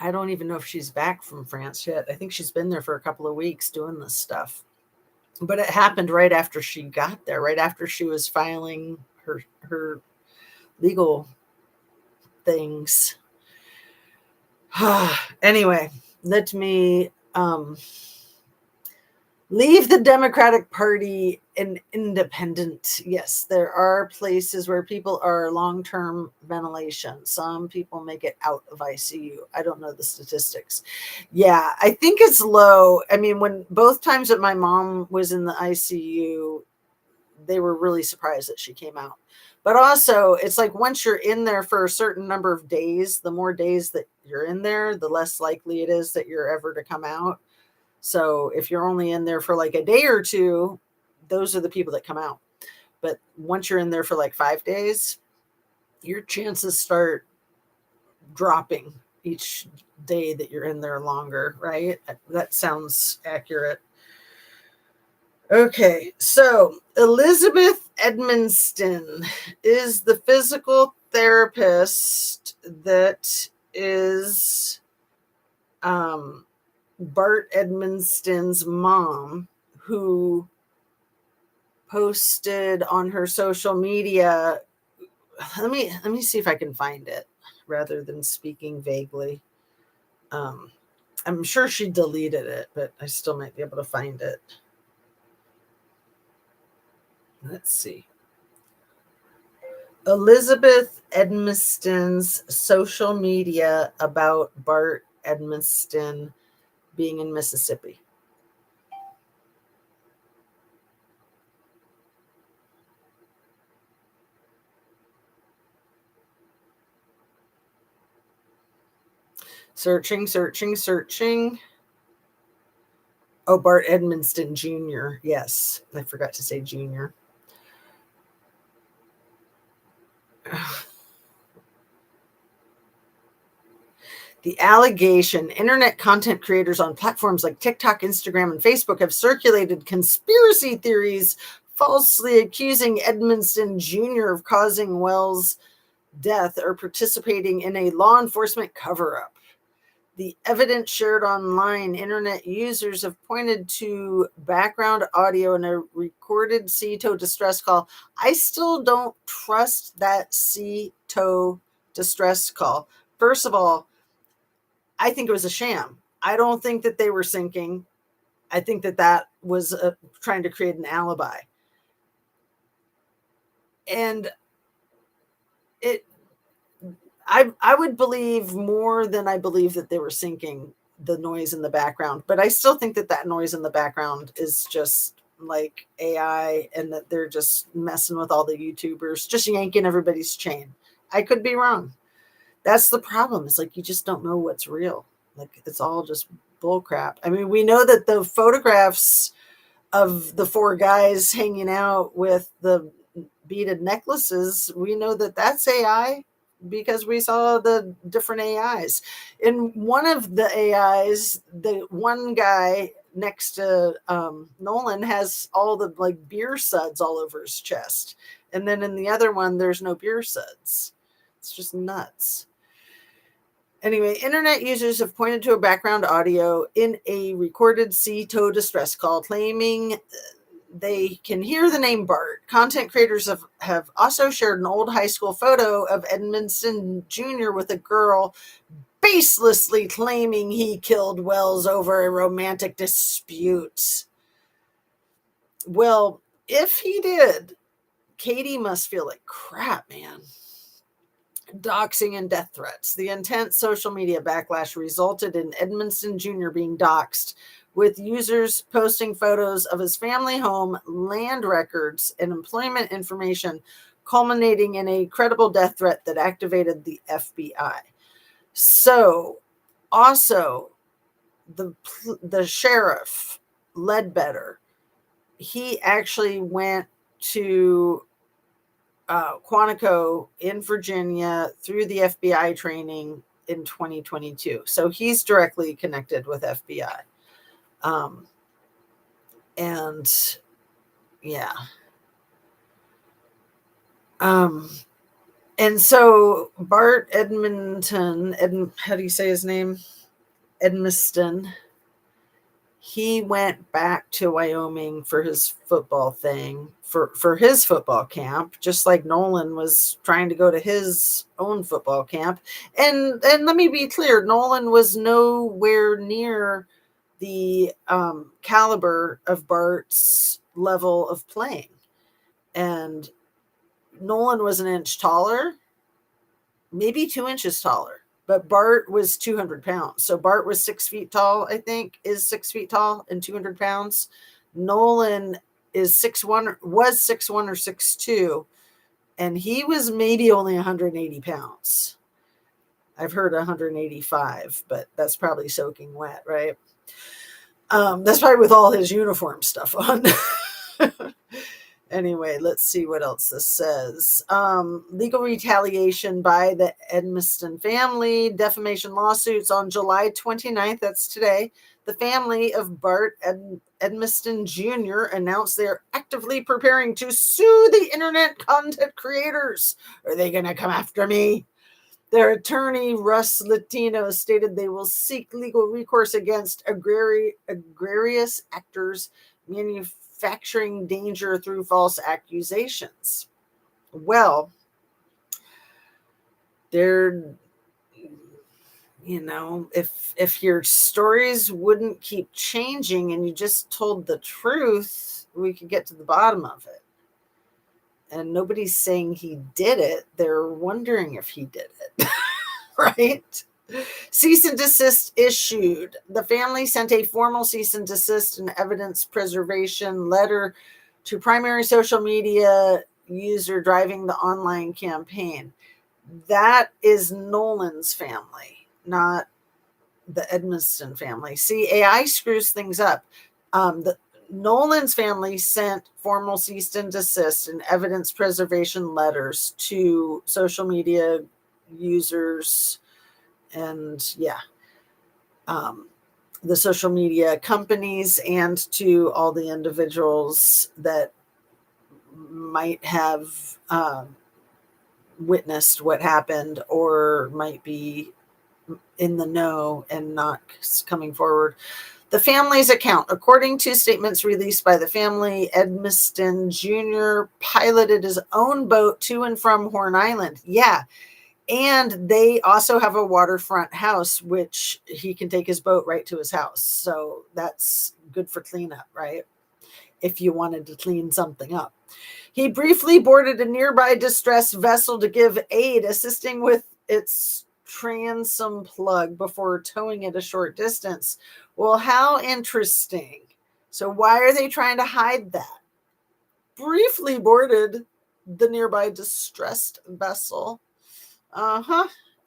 I don't even know if she's back from France yet. I think she's been there for a couple of weeks doing this stuff. But it happened right after she got there, right after she was filing her legal things. Anyway, let me leave the Democratic Party an independent. Yes, there are places where people are long-term ventilation. Some people make it out of ICU. I don't know the statistics. Yeah, I think it's low. I mean, when both times that my mom was in the ICU, they were really surprised that she came out. But also, it's like once you're in there for a certain number of days, the more days that you're in there, the less likely it is that you're ever to come out. So if you're only in there for like a day or two, those are the people that come out. But once you're in there for like 5 days, your chances start dropping each day that you're in there longer, right? That sounds accurate. Okay, so Elizabeth Edmonston is the physical therapist that is Bart Edmonston's mom, who posted on her social media. Let me see if I can find it rather than speaking vaguely. I'm sure she deleted it, but I still might be able to find it. Let's see. Elizabeth Edmonston's social media about Bart Edmonston being in Mississippi. Searching. Oh, Bart Edmonston Jr. Yes, I forgot to say Jr. The allegation: internet content creators on platforms like TikTok, Instagram, and Facebook have circulated conspiracy theories falsely accusing Edmonston Jr. of causing Wells' death or participating in a law enforcement cover-up. The evidence shared online, internet users have pointed to background audio in a recorded CATOZ distress call. I still don't trust that CATOZ distress call. First of all, I think it was a sham. I don't think that they were sinking. I think that that was trying to create an alibi. And I would believe more than I believe that they were sinking the noise in the background. But I still think that that noise in the background is just like AI, and that they're just messing with all the YouTubers, just yanking everybody's chain. I could be wrong. That's the problem. It's like you just don't know what's real. Like it's all just bull crap. I mean, we know that the photographs of the 4 guys hanging out with the beaded necklaces, we know that that's AI because we saw the different AIs. In one of the AIs, the one guy next to Nolan has all the like beer suds all over his chest. And then in the other one, there's no beer suds. It's just nuts. Anyway, internet users have pointed to a background audio in a recorded CATOZ distress call claiming they can hear the name Bart. Content creators have also shared an old high school photo of Edmonston Jr. with a girl baselessly claiming he killed Wells over a romantic dispute. Well, if he did, Katie must feel like crap, man. Doxing and death threats. The intense social media backlash resulted in Edmonston Jr. being doxed, with users posting photos of his family home, land records, and employment information, culminating in a credible death threat that activated the FBI. So, also, the sheriff, Ledbetter, he actually went to Quantico in Virginia through the FBI training in 2022. So he's directly connected with FBI. And yeah. And so Bart Edmonton, how do you say his name? Edmiston. he went back to Wyoming for his football thing, for his football camp, just like Nolan was trying to go to his own football camp. And let me be clear, Nolan was nowhere near the caliber of Bart's level of playing. And Nolan was an inch taller, maybe 2 inches taller, but Bart was 200 pounds. So Bart was 6 feet tall, I think, is 6 feet tall and 200 pounds. Nolan is 6'1", was 6'1" or 6'2", and he was maybe only 180 pounds. I've heard 185, but that's probably soaking wet, right? That's probably with all his uniform stuff on. Anyway, let's see what else this says. Legal retaliation by the Edmiston family, defamation lawsuits on July 29th, that's today. The family of Bart Edmiston Jr. announced they're actively preparing to sue the internet content creators. Are they going to come after me? Their attorney, Russ Latino, stated they will seek legal recourse against egregious actors manufacturing danger through false accusations. Well, they're, if your stories wouldn't keep changing and you just told the truth, we could get to the bottom of it. And nobody's saying he did it. They're wondering if he did it, right? Cease and desist issued. The family sent a formal cease and desist and evidence preservation letter to primary social media user driving the online campaign. That is Nolan's family, not the Edmiston family. See, AI screws things up. Nolan's family sent formal cease and desist and evidence preservation letters to social media users and the social media companies and to all the individuals that might have witnessed what happened or might be in the know and not coming forward. The family's account, according to statements released by the family, Edmiston Jr. piloted his own boat to and from Horn Island. Yeah. And they also have a waterfront house, which he can take his boat right to his house. So that's good for cleanup, right? If you wanted to clean something up. He briefly boarded a nearby distressed vessel to give aid, assisting with its transom plug before towing it a short distance. Well, how interesting. So why are they trying to hide that? Briefly boarded the nearby distressed vessel.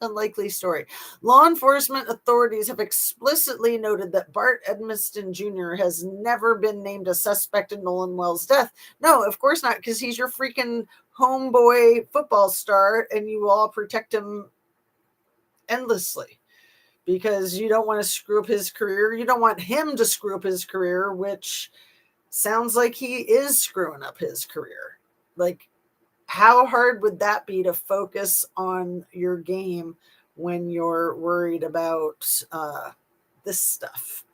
Unlikely story. Law enforcement authorities have explicitly noted that Bart Edmiston Jr. has never been named a suspect in Nolan Wells' death. No, of course not, because he's your freaking homeboy football star, and you all protect him endlessly because you don't want to screw up his career. You don't want him to screw up his career, which sounds like he is screwing up his career. Like, how hard would that be to focus on your game when you're worried about this stuff?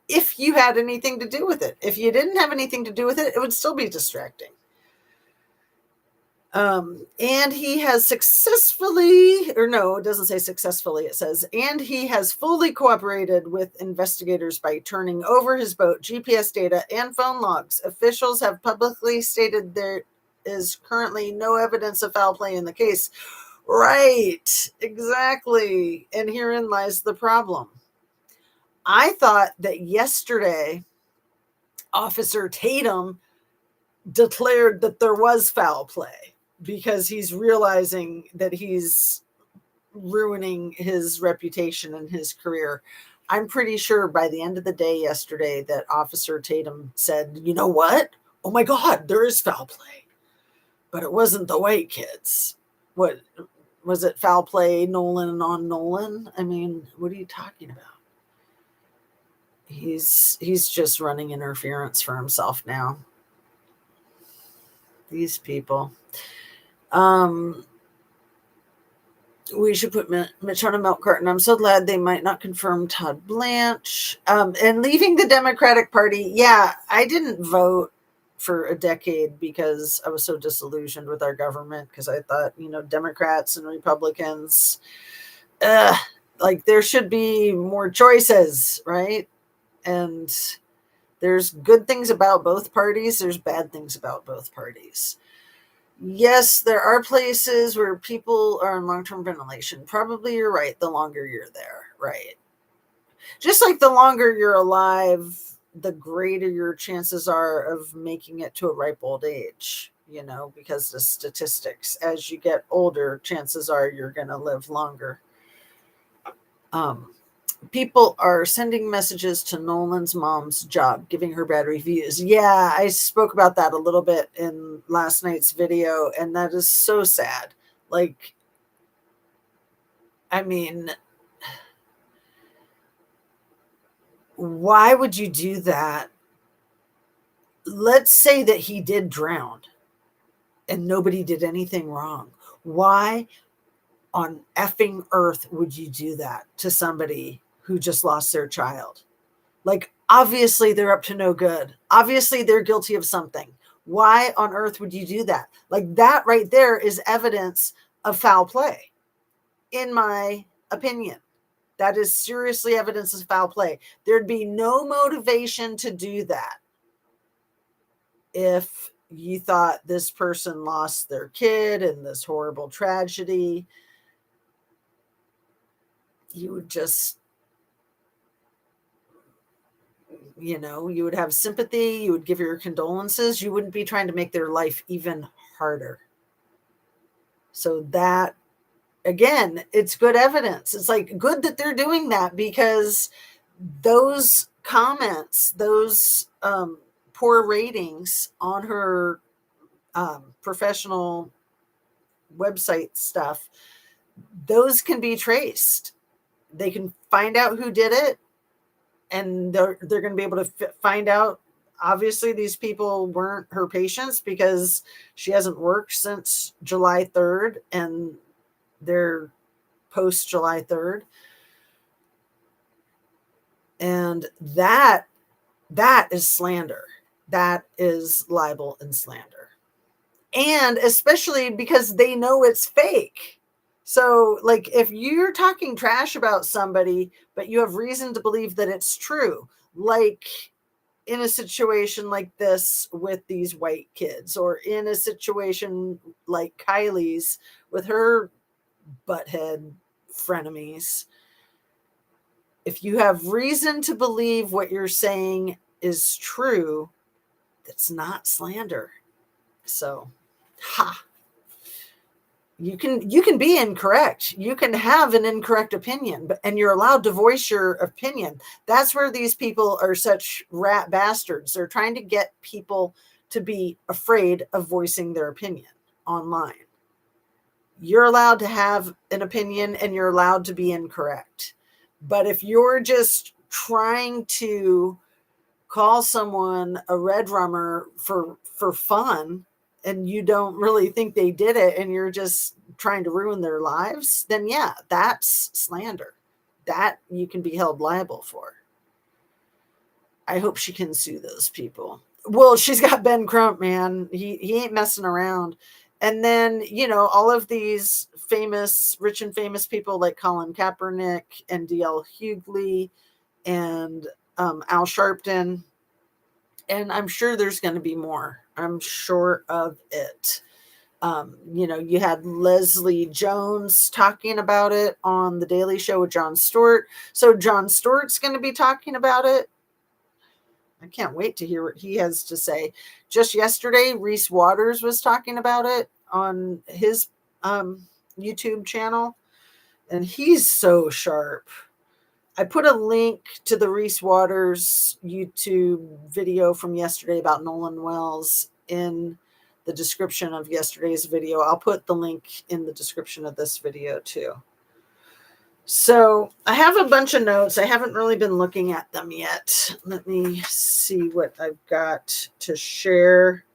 If you had anything to do with it. If you didn't have anything to do with it, it would still be distracting. And he has successfully, or no, it doesn't say successfully, it says, and he has fully cooperated with investigators by turning over his boat, GPS data, and phone logs. Officials have publicly stated there is currently no evidence of foul play in the case. Right, exactly. And herein lies the problem. I thought that yesterday, Officer Tatum declared that there was foul play because he's realizing that he's ruining his reputation and his career. I'm pretty sure by the end of the day yesterday that Officer Tatum said, you know what? Oh my God, there is foul play. But it wasn't the white kids. What was it? Foul play, Nolan on Nolan? I mean, what are you talking about? He's just running interference for himself now. These people. We should put Mitch on a milk carton. I'm so glad they might not confirm Todd Blanche. And leaving the Democratic Party. Yeah, I didn't vote for a decade because I was so disillusioned with our government, because I thought, Democrats and Republicans, like there should be more choices, right? And there's good things about both parties. There's bad things about both parties. Yes, there are places where people are on long-term ventilation. Probably you're right. The longer you're there, right? Just like the longer you're alive, the greater your chances are of making it to a ripe old age, because the statistics, as you get older, chances are you're going to live longer. People are sending messages to Nolan's mom's job, giving her bad reviews. Yeah, I spoke about that a little bit in last night's video, and that is so sad. Like, I mean, why would you do that? Let's say that he did drown and nobody did anything wrong. Why on effing earth would you do that to somebody who just lost their child? Like, obviously they're up to no good. Obviously they're guilty of something. Why on earth would you do that? Like, that right there is evidence of foul play, in my opinion. That is seriously evidence of foul play. There'd be no motivation to do that if you thought this person lost their kid in this horrible tragedy. You would just, you would have sympathy. You would give your condolences. You wouldn't be trying to make their life even harder. So that, again, it's good evidence. It's like good that they're doing that, because those comments, those poor ratings on her professional website stuff, those can be traced. They can find out who did it, and they're going to be able to find out. Obviously, these people weren't her patients, because she hasn't worked since July 3rd, and they're post July 3rd. And that is slander. That is libel and slander. And especially because they know it's fake. So, like, if you're talking trash about somebody, but you have reason to believe that it's true, like in a situation like this with these white kids, or in a situation like Kylie's with her butthead frenemies, if you have reason to believe what you're saying is true, that's not slander. So, you can be incorrect. You can have an incorrect opinion, and you're allowed to voice your opinion. That's where these people are such rat bastards. They're trying to get people to be afraid of voicing their opinion online. You're allowed to have an opinion, and you're allowed to be incorrect. But if you're just trying to call someone a red rummer for fun, and you don't really think they did it, and you're just trying to ruin their lives, then yeah, that's slander. That you can be held liable for. I hope she can sue those people. Well, she's got Ben Crump, man. He ain't messing around. And then, all of these rich and famous people like Colin Kaepernick and D.L. Hughley and Al Sharpton. And I'm sure there's going to be more. I'm sure of it. You had Leslie Jones talking about it on The Daily Show with Jon Stewart. So Jon Stewart's going to be talking about it. I can't wait to hear what he has to say. Just yesterday, Reese Waters was talking about it on his YouTube channel, and he's so sharp. I put a link to the Reese Waters YouTube video from yesterday about Nolan Wells in the description of yesterday's video. I'll put the link in the description of this video too. So I have a bunch of notes. I haven't really been looking at them yet. Let me see what I've got to share.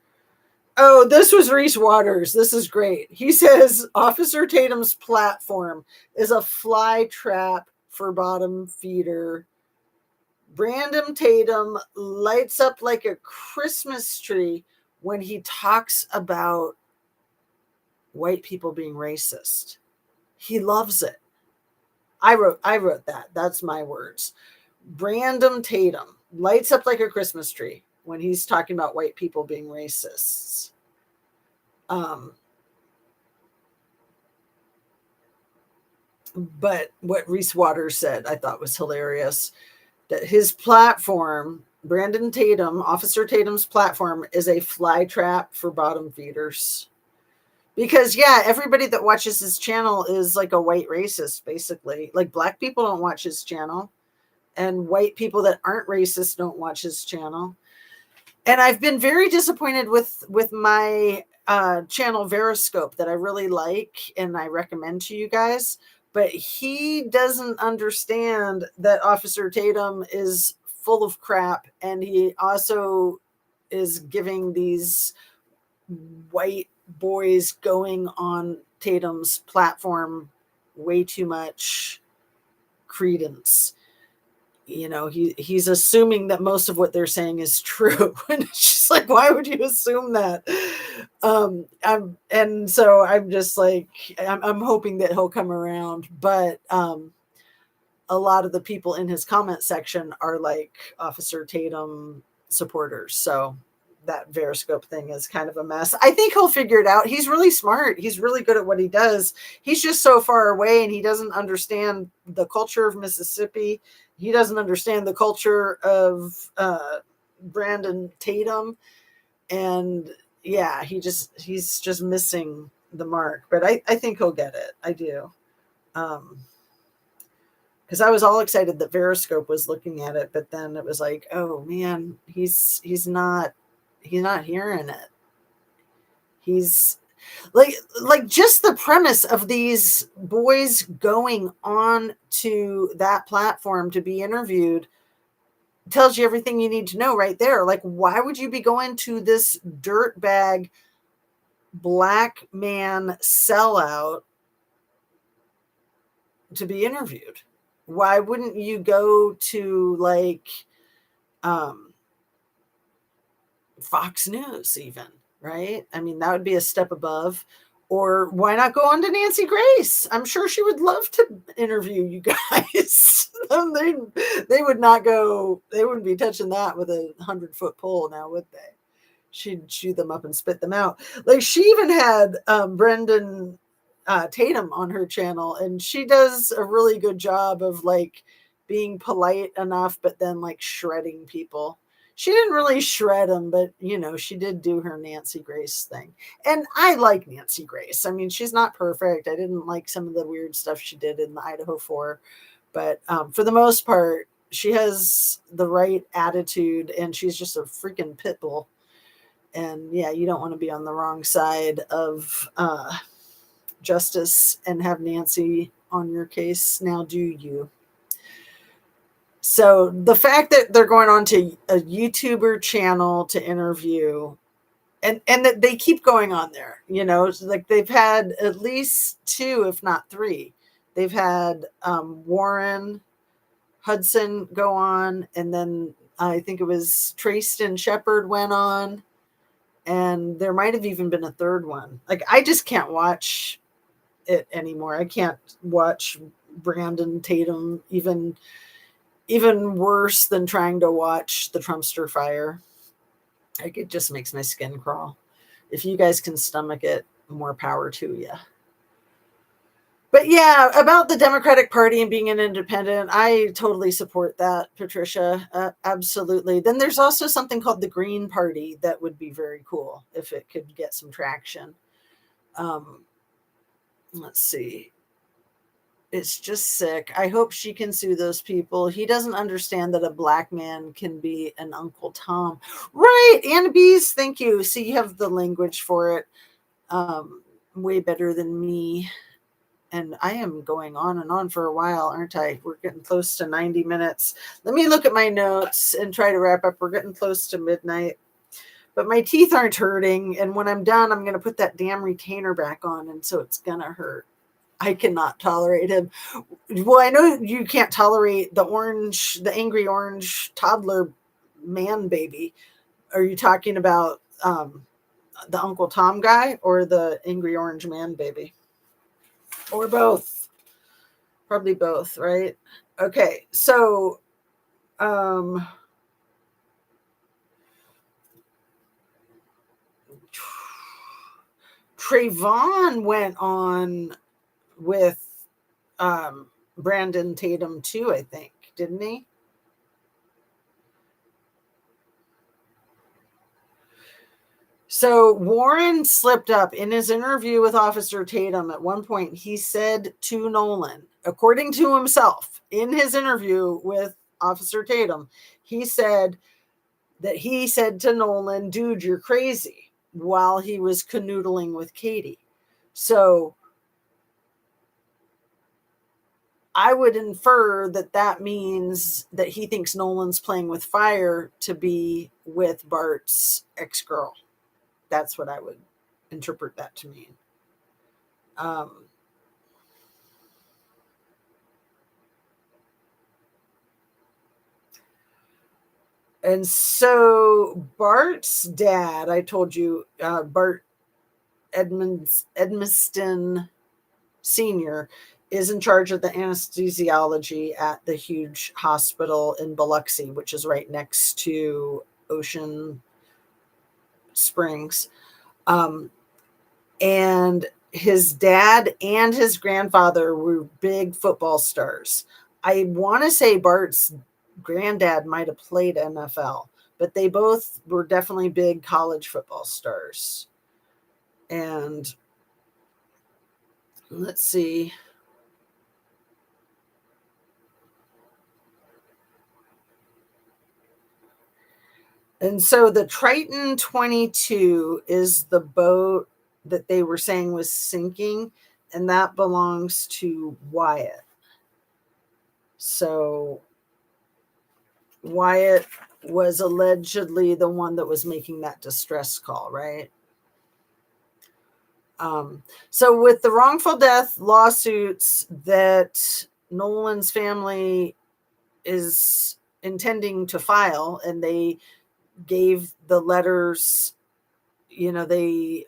Oh, this was Reese Waters. This is great. He says Officer Tatum's platform is a fly trap for bottom feeder. Brandon Tatum lights up like a Christmas tree when he talks about white people being racist. He loves it. I wrote that. That's my words. Brandon Tatum lights up like a Christmas tree when he's talking about white people being racists. But what Reese Waters said, I thought was hilarious. That his platform, Brandon Tatum, Officer Tatum's platform, is a fly trap for bottom feeders. Because yeah, everybody that watches his channel is like a white racist, basically. Like black people don't watch his channel, and white people that aren't racist don't watch his channel. And I've been very disappointed with my channel Veriscope that I really like and I recommend to you guys. But he doesn't understand that Officer Tatum is full of crap, and he also is giving these white boys going on Tatum's platform way too much credence. You know, he's assuming that most of what they're saying is true. And it's just like, why would you assume that? And so I'm just like, I'm hoping that he'll come around. But a lot of the people in his comment section are like Officer Tatum supporters. So that Veriscope thing is kind of a mess. I think he'll figure it out. He's really smart. He's really good at what he does. He's just so far away, and he doesn't understand the culture of Mississippi. He doesn't understand the culture of Brandon Tatum. And yeah, he's just missing the mark. But I think he'll get it. I do. Because I was all excited that Veriscope was looking at it, but then it was like, oh man, he's not hearing it. He's like just the premise of these boys going on to that platform to be interviewed tells you everything you need to know right there. Like, why would you be going to this dirtbag black man sellout to be interviewed? Why wouldn't you go to like Fox News even, right? I mean, that would be a step above. Or why not go on to Nancy Grace? I'm sure she would love to interview you guys. They would not go, they wouldn't be touching that with a 100-foot pole now, would they? She'd chew them up and spit them out. Like she even had Brendan Tatum on her channel, and she does a really good job of like being polite enough, but then like shredding people. She didn't really shred them, but you know, she did do her Nancy Grace thing. And I like Nancy Grace. I mean, she's not perfect. I didn't like some of the weird stuff she did in the Idaho 4, but for the most part, she has the right attitude, and she's just a freaking pit bull. And yeah, you don't want to be on the wrong side of justice and have Nancy on your case. Now, do you? So the fact that they're going on to a YouTuber channel to interview, and that they keep going on there, you know, like they've had at least 2, if not 3. They've had Warren Hudson go on, and then I think it was Trayston Shepard went on, and there might have even been a third one. Like, I just can't watch it anymore. I can't watch Brandon Tatum, even worse than trying to watch the Trumpster fire. Like, it just makes my skin crawl. If you guys can stomach it, more power to you. But yeah, about the Democratic Party and being an independent, I totally support that, Patricia. Absolutely. Then there's also something called the Green Party that would be very cool if it could get some traction. Let's see. It's just sick. I hope she can sue those people. He doesn't understand that a black man can be an Uncle Tom. Right, Anna Bees, thank you. See, you have the language for it way better than me. And I am going on and on for a while, aren't I? We're getting close to 90 minutes. Let me look at my notes and try to wrap up. We're getting close to midnight. but my teeth aren't hurting. And when I'm done, I'm going to put that damn retainer back on. And so it's going to hurt. I cannot tolerate him. Well, I know you can't tolerate the angry orange toddler man baby. Are you talking about the Uncle Tom guy or the angry orange man baby? Or both? Probably both, right? Okay, so Trayvon went on with Brandon Tatum too, I think, didn't he? So Warren slipped up in his interview with Officer Tatum. At one point, he said to Nolan, according to himself, in his interview with Officer Tatum, he said that he said to Nolan, dude, you're crazy, while he was canoodling with Katie. So I would infer that that means that he thinks Nolan's playing with fire to be with Bart's ex-girl. That's what I would interpret that to mean. And so Bart's dad, I told you, Bart Edmiston Sr. is in charge of the anesthesiology at the huge hospital in Biloxi, which is right next to Ocean Springs. And his dad and his grandfather were big football stars. I want to say Bart's granddad might have played NFL, but they both were definitely big college football stars. And let's see. And so the Triton 22 is the boat that they were saying was sinking, and that belongs to Wyatt. So Wyatt was allegedly the one that was making that distress call, right? So with the wrongful death lawsuits that Nolan's family is intending to file, and they gave the letters, you know, they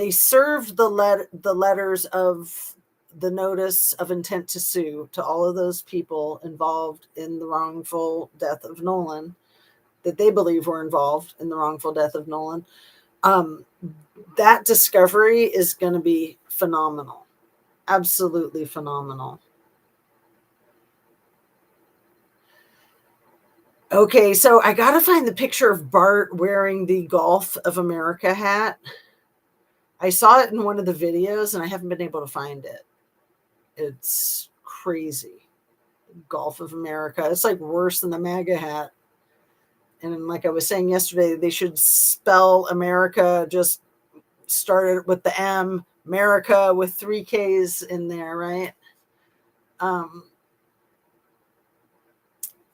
served the letters of the notice of intent to sue to all of those people involved in the wrongful death of Nolan, that they believe were involved in the wrongful death of Nolan. That discovery is going to be phenomenal. Absolutely phenomenal. Okay, so I got to find the picture of Bart wearing the Gulf of America hat. I saw it in one of the videos and I haven't been able to find it. It's crazy. Gulf of America. It's like worse than the MAGA hat. And like I was saying yesterday, they should spell America, just start it with the M, America with 3 Ks in there, right?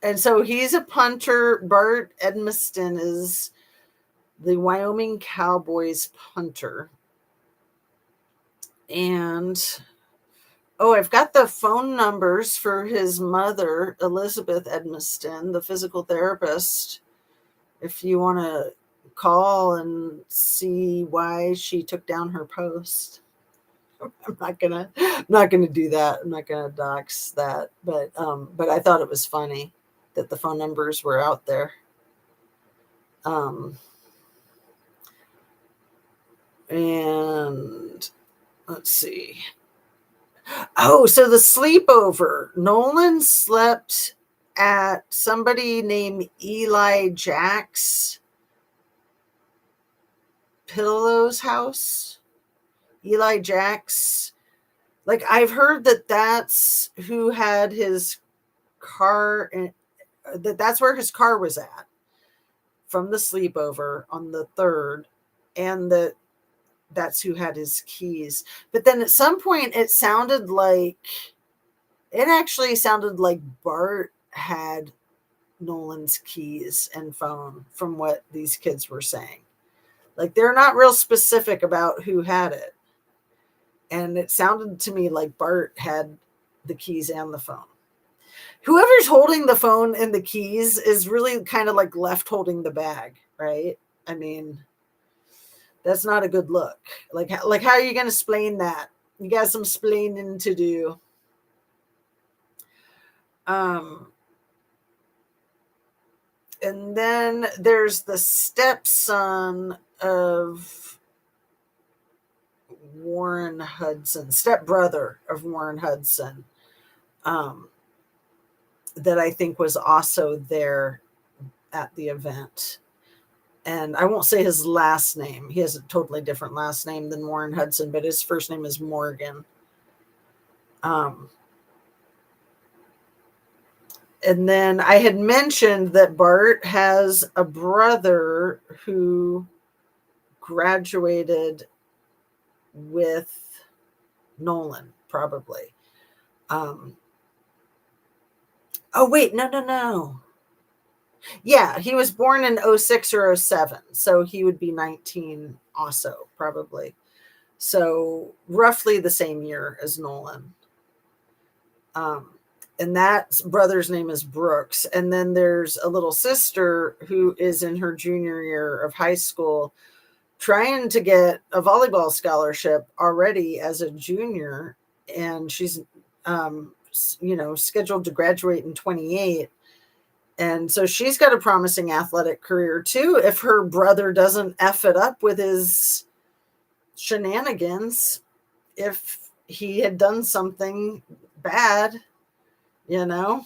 And so he's a punter. Bart Edmiston is the Wyoming Cowboys punter. And I've got the phone numbers for his mother, Elizabeth Edmiston, the physical therapist, if you want to call and see why she took down her post. I'm not gonna do that. I'm not gonna dox that, but I thought it was funny that the phone numbers were out there. And let's see. So the sleepover. Nolan slept at somebody named Eli Jack's Pillow's house. Eli Jack's. Like, I've heard that that's who had his car, and that's where his car was at from the sleepover on the 3rd, and that's who had his keys. But then at some point it actually sounded like Bart had Nolan's keys and phone from what these kids were saying. Like, they're not real specific about who had it. And it sounded to me like Bart had the keys and the phone. Whoever's holding the phone and the keys is really kind of like left holding the bag, right? I mean, that's not a good look. Like how are you going to explain that? You got some splaining to do. And then there's the stepson of Warren Hudson, stepbrother of Warren Hudson, that I think was also there at the event. And I won't say his last name. He has a totally different last name than Warren Hudson, but his first name is Morgan. And then I had mentioned that Bart has a brother who graduated with Nolan, probably. Oh, wait, no. Yeah, he was born in 06 or 07, so he would be 19 also, probably. So roughly the same year as Nolan. And that brother's name is Brooks. And then there's a little sister who is in her junior year of high school, trying to get a volleyball scholarship already as a junior. And she's, scheduled to graduate in 28. And so she's got a promising athletic career too, if her brother doesn't F it up with his shenanigans. If he had done something bad, you know.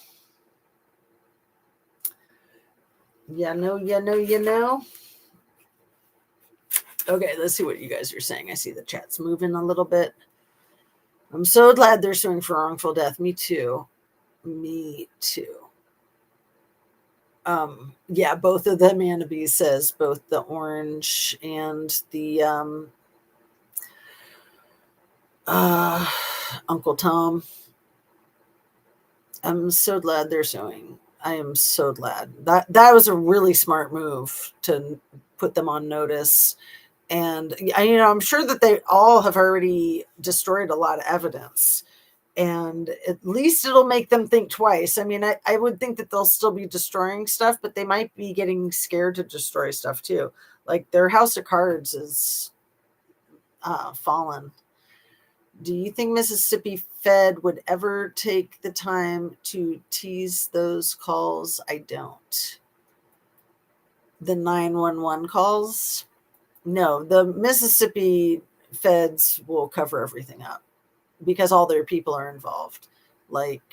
Okay, let's see what you guys are saying. I see the chat's moving a little bit. I'm so glad they're suing for wrongful death. Me too. Yeah, both of them, Annabee says, both the orange and the Uncle Tom. I'm so glad they're suing. I am so glad. That was a really smart move to put them on notice. And I'm sure that they all have already destroyed a lot of evidence. And at least it'll make them think twice. I mean, I would think that they'll still be destroying stuff, but they might be getting scared to destroy stuff too. Like their house of cards is fallen. Do you think Mississippi Fed would ever take the time to tease those calls? I don't. The 911 calls? No, the Mississippi Feds will cover everything up because all their people are involved, like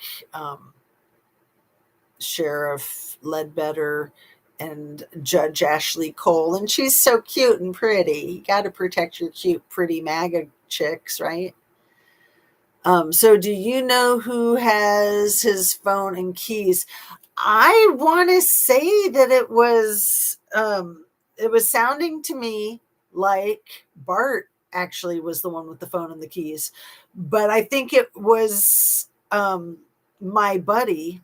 Sheriff Ledbetter and Judge Ashley Cole. And she's so cute and pretty. You got to protect your cute, pretty MAGA chicks, right? So do you know who has his phone and keys? I want to say that it was sounding to me like Bart actually was the one with the phone and the keys, but I think it was my buddy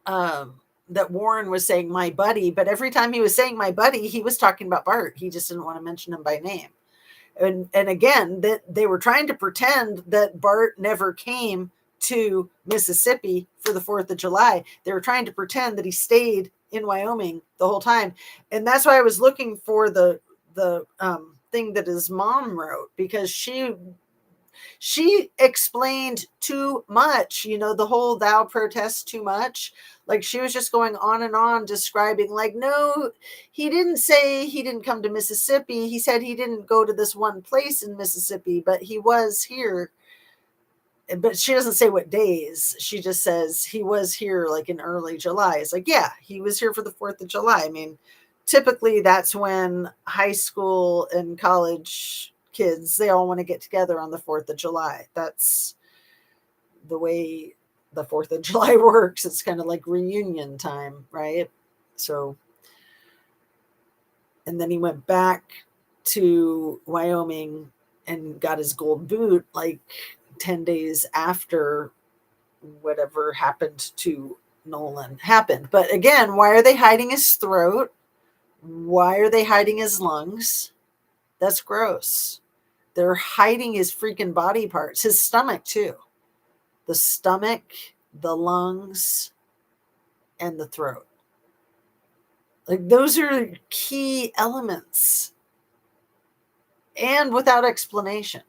that Warren was saying my buddy, but every time he was saying my buddy, he was talking about Bart. He just didn't want to mention him by name. And again, that they were trying to pretend that Bart never came to Mississippi for the 4th of July. They were trying to pretend that he stayed in Wyoming the whole time. And that's why I was looking for the thing that his mom wrote, because she explained too much, the whole thou protest too much. Like she was just going on and on describing like, no, he didn't say he didn't come to Mississippi. He said he didn't go to this one place in Mississippi, but he was here. But she doesn't say what days. She just says he was here like in early July. It's like, yeah, he was here for the 4th of July. I mean, typically that's when high school and college kids, they all want to get together on the 4th of July. That's the way the 4th of July works. It's kind of like reunion time, right? So, and then he went back to Wyoming and got his gold boot like 10 days after whatever happened to Nolan happened. But again, why are they hiding his throat? Why are they hiding his lungs? That's gross. They're hiding his freaking body parts, his stomach too. The stomach, the lungs, and the throat. Like those are key elements and without explanation.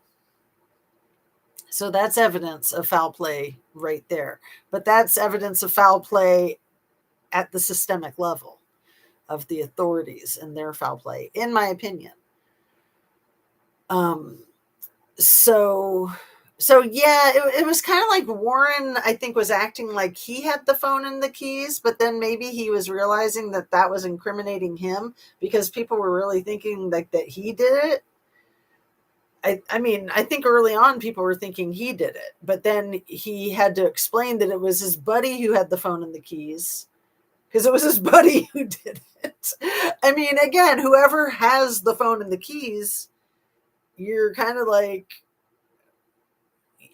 So that's evidence of foul play right there. But that's evidence of foul play at the systemic level of the authorities and their foul play, in my opinion. So yeah, it was kind of like Warren, I think, was acting like he had the phone and the keys, but then maybe he was realizing that that was incriminating him because people were really thinking like that he did it. I mean, I think early on people were thinking he did it, but then he had to explain that it was his buddy who had the phone and the keys because it was his buddy who did it. I mean, again, whoever has the phone and the keys, you're kind of like,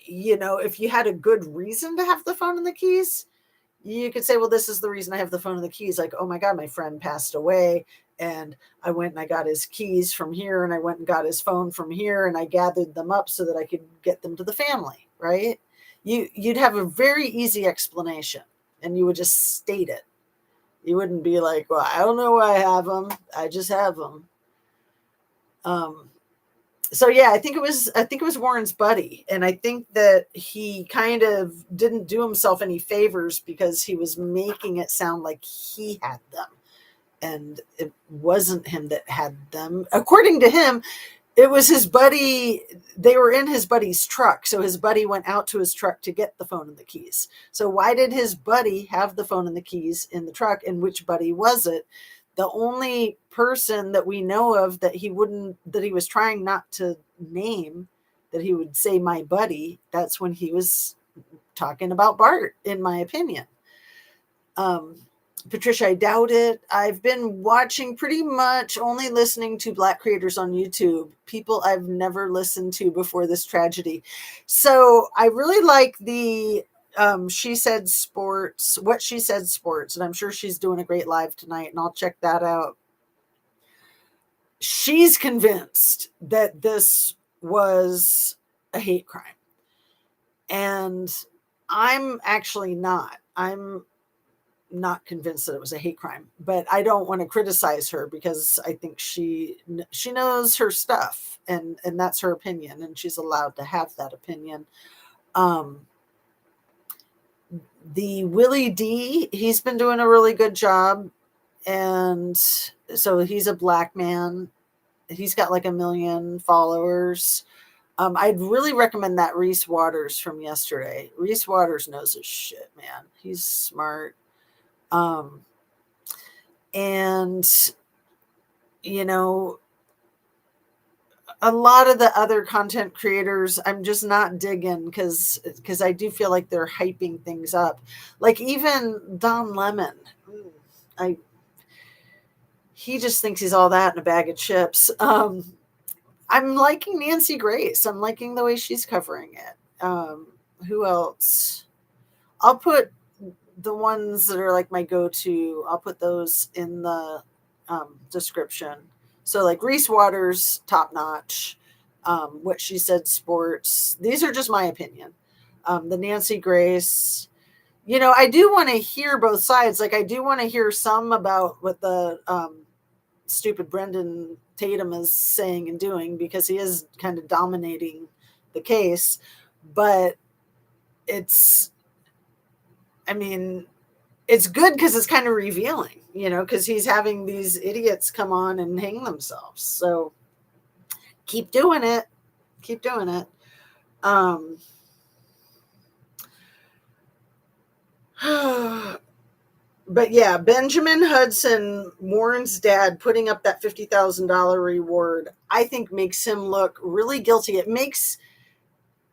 you know, if you had a good reason to have the phone and the keys, you could say, well, this is the reason I have the phone and the keys. Like, oh my God, my friend passed away and I went and I got his keys from here and I went and got his phone from here and I gathered them up so that I could get them to the family, right? You'd have a very easy explanation and you would just state it. You wouldn't be like, well, I don't know why I have them. I just have them. So yeah, I think it was Warren's buddy. And I think that he kind of didn't do himself any favors because he was making it sound like he had them. And it wasn't him that had them. According to him, it was his buddy. They were in his buddy's truck. So his buddy went out to his truck to get the phone and the keys. So why did his buddy have the phone and the keys in the truck? And which buddy was it? The only person that we know of that he was trying not to name, that he would say my buddy, that's when he was talking about Bart, in my opinion. Patricia, I doubt it. I've been watching pretty much only listening to Black creators on YouTube, people I've never listened to before this tragedy. So I really like the She Said Sports, What She Said Sports, and I'm sure she's doing a great live tonight, and I'll check that out. She's convinced that this was a hate crime. And I'm actually not. I'm not convinced that it was a hate crime, but I don't want to criticize her because I think she knows her stuff and that's her opinion and she's allowed to have that opinion. The Willie D, he's been doing a really good job. And so he's a Black man. He's got like 1 million followers. I'd really recommend that Reese Waters from yesterday. Reese Waters knows his shit, man. He's smart. And you know, a lot of the other content creators, I'm just not digging because I do feel like they're hyping things up. Like even Don Lemon, he just thinks he's all that in a bag of chips. I'm liking Nancy Grace. I'm liking the way she's covering it. Who else? I'll put the ones that are like my go-to, I'll put those in the description. So like Reese Waters, top notch. What She Said Sports. These are just my opinion. The Nancy Grace. You know, I do want to hear both sides. Like I do want to hear some about what the stupid Brendan Tatum is saying and doing because he is kind of dominating the case. But it's good because it's kind of revealing, you know, because he's having these idiots come on and hang themselves. So keep doing it. Keep doing it. But yeah, Benjamin Hudson, Warren's dad, putting up that $50,000 reward, I think makes him look really guilty. It makes,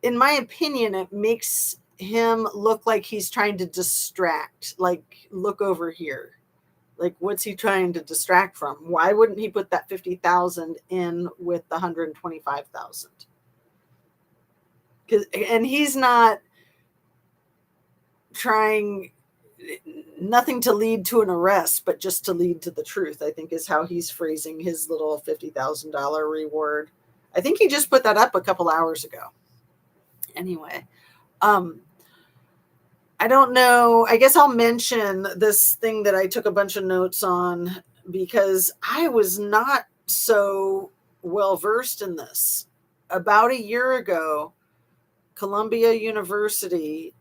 in my opinion, it makes him look like he's trying to distract, like look over here, like what's he trying to distract from? Why wouldn't he put that 50,000 in with the 125,000? And he's not trying nothing to lead to an arrest, but just to lead to the truth, I think is how he's phrasing his little $50,000 reward. I think he just put that up a couple hours ago. Anyway, I don't know. I guess I'll mention this thing that I took a bunch of notes on because I was not so well versed in this. About a year ago, Columbia University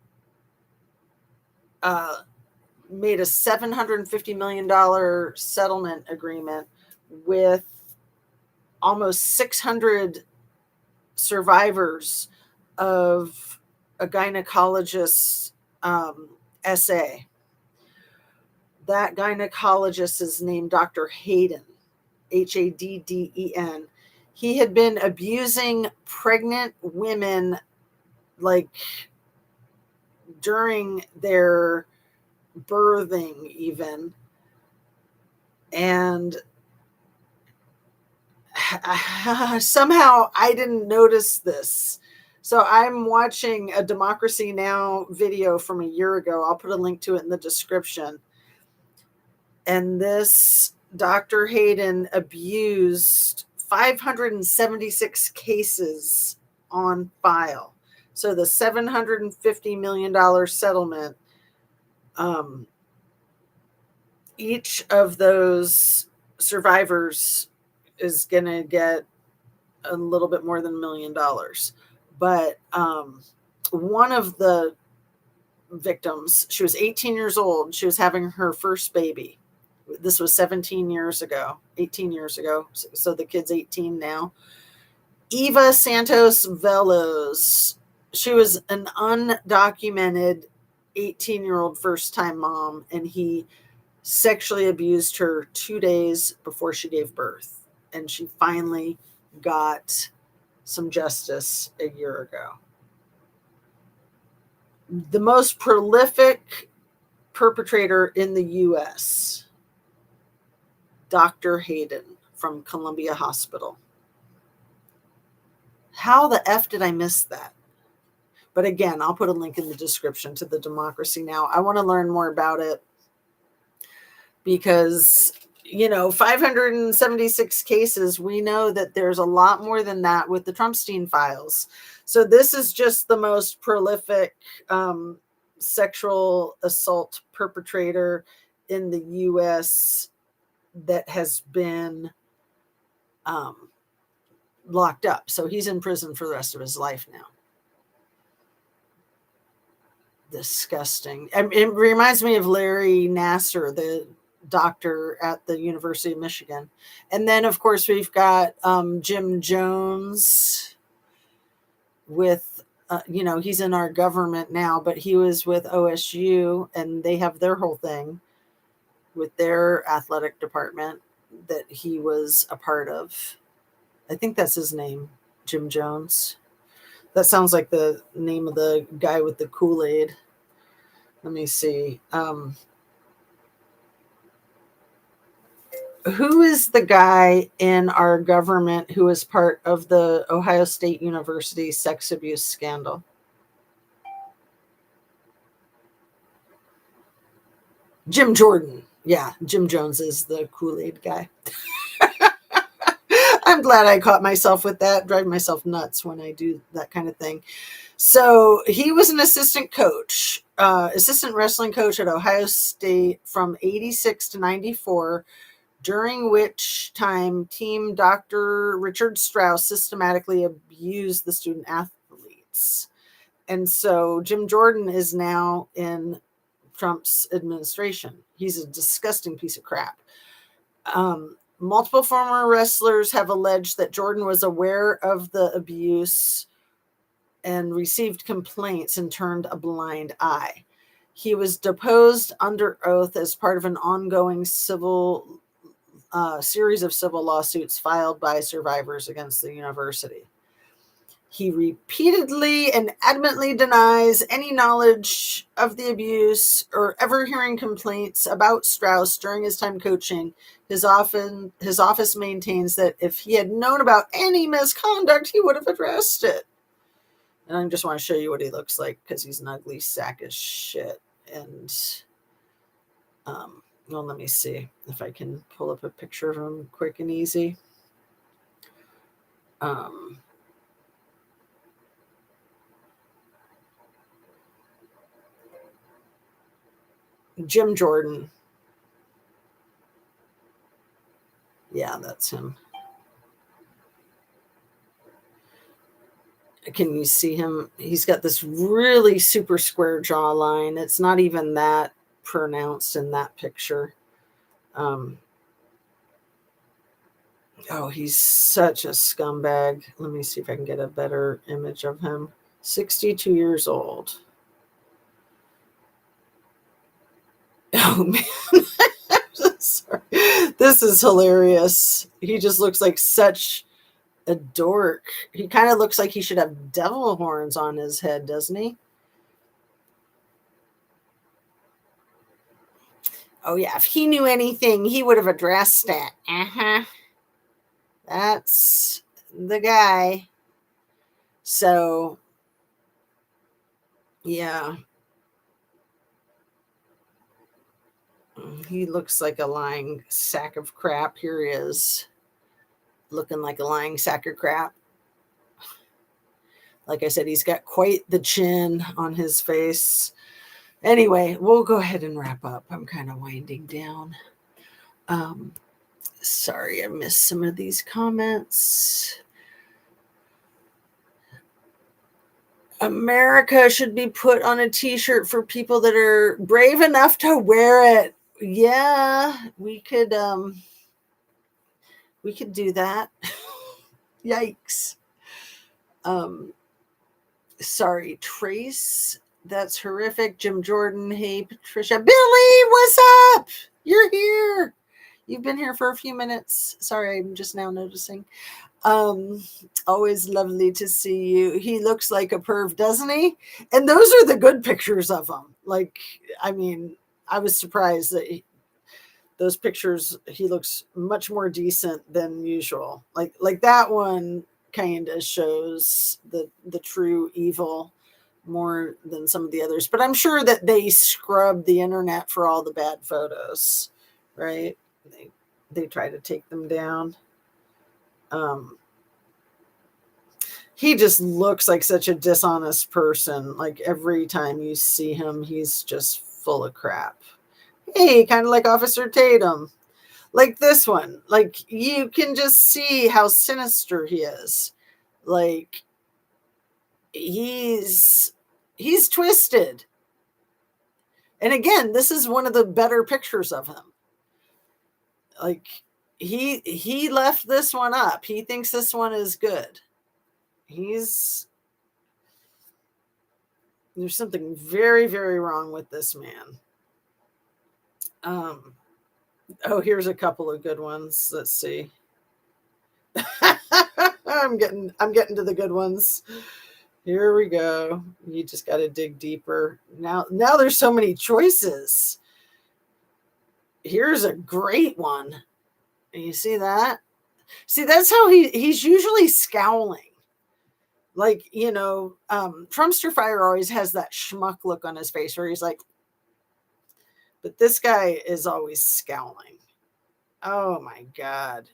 made a $750 million settlement agreement with almost 600 survivors of a gynecologist's SA. That gynecologist is named Dr. Hayden, Hadden. He had been abusing pregnant women like during their birthing even, and somehow I didn't notice this. So I'm watching a Democracy Now! Video from a year ago. I'll put a link to it in the description. And this Dr. Hayden abused 576 cases on file. So the $750 million settlement, each of those survivors is going to get a little bit more than $1 million. But one of the victims, she was 18 years old. She was having her first baby. This was 18 years ago. So the kid's 18 now. Eva Santos Velos. She was an undocumented 18-year-old first-time mom, and he sexually abused her 2 days before she gave birth. And she finally got some justice a year ago. The most prolific perpetrator in the U.S., Dr. Hayden from Columbia Hospital. How the F did I miss that? But again, I'll put a link in the description to the Democracy Now! I want to learn more about it because, 576 cases, we know that there's a lot more than that with the Trumpstein files. So this is just the most prolific sexual assault perpetrator in the U.S. that has been locked up. So he's in prison for the rest of his life now. Disgusting. It reminds me of Larry Nassar, the doctor at the University of Michigan. And then, of course, we've got Jim Jones with, he's in our government now, but he was with OSU, and they have their whole thing with their athletic department that he was a part of. I think that's his name, Jim Jones. That sounds like the name of the guy with the Kool-Aid. Let me see. Who is the guy in our government who is part of the Ohio State University sex abuse scandal? Jim Jordan. Yeah, Jim Jones is the Kool-Aid guy. I'm glad I caught myself with that. Drive myself nuts when I do that kind of thing. So he was an assistant wrestling coach at Ohio State from 86 to 94, during which time Team Dr. Richard Strauss systematically abused the student athletes. And so Jim Jordan is now in Trump's administration. He's a disgusting piece of crap. Multiple former wrestlers have alleged that Jordan was aware of the abuse and received complaints and turned a blind eye. He was deposed under oath as part of an ongoing series of civil lawsuits filed by survivors against the university. He repeatedly and adamantly denies any knowledge of the abuse or ever hearing complaints about Strauss during his time coaching. His office maintains that if he had known about any misconduct, he would have addressed it. And I just want to show you what he looks like because he's an ugly sack of shit. And Well, let me see if I can pull up a picture of him quick and easy. Jim Jordan. Yeah, that's him. Can you see him? He's got this really super square jawline. It's not even that pronounced in that picture. Oh, he's such a scumbag. Let me see if I can get a better image of him. 62 years old. Oh, man. Sorry. This is hilarious. He just looks like such a dork. He kind of looks like he should have devil horns on his head, doesn't he? Oh, yeah. If he knew anything, he would have addressed it. Uh-huh. That's the guy. So, yeah. He looks like a lying sack of crap. Here he is, looking like a lying sack of crap. Like I said, he's got quite the chin on his face. Anyway, we'll go ahead and wrap up. I'm kind of winding down. Sorry, I missed some of these comments. America should be put on a t-shirt for people that are brave enough to wear it. Yeah, we could do that. Yikes. Sorry, Trace. That's horrific. Jim Jordan. Hey, Patricia. Billy, what's up? You're here. You've been here for a few minutes. Sorry, I'm just now noticing. Always lovely to see you. He looks like a perv, doesn't he? And those are the good pictures of him. Like, I mean, I was surprised that those pictures, he looks much more decent than usual. Like that one kind of shows the true evil more than some of the others. But I'm sure that they scrub the internet for all the bad photos, right? They try to take them down. He just looks like such a dishonest person. Like every time you see him, he's just full of crap. Hey, kind of like Officer Tatum. Like this one. Like you can just see how sinister he is. Like he's twisted. And again, this is one of the better pictures of him. Like he left this one up. He thinks this one is good. There's something very, very wrong with this man. Oh, here's a couple of good ones. Let's see. I'm getting to the good ones. Here we go. You just got to dig deeper. Now there's so many choices. Here's a great one. You see that? See, that's how he's usually scowling. Like, Trumpster Fire always has that schmuck look on his face where he's like, but this guy is always scowling. Oh my God.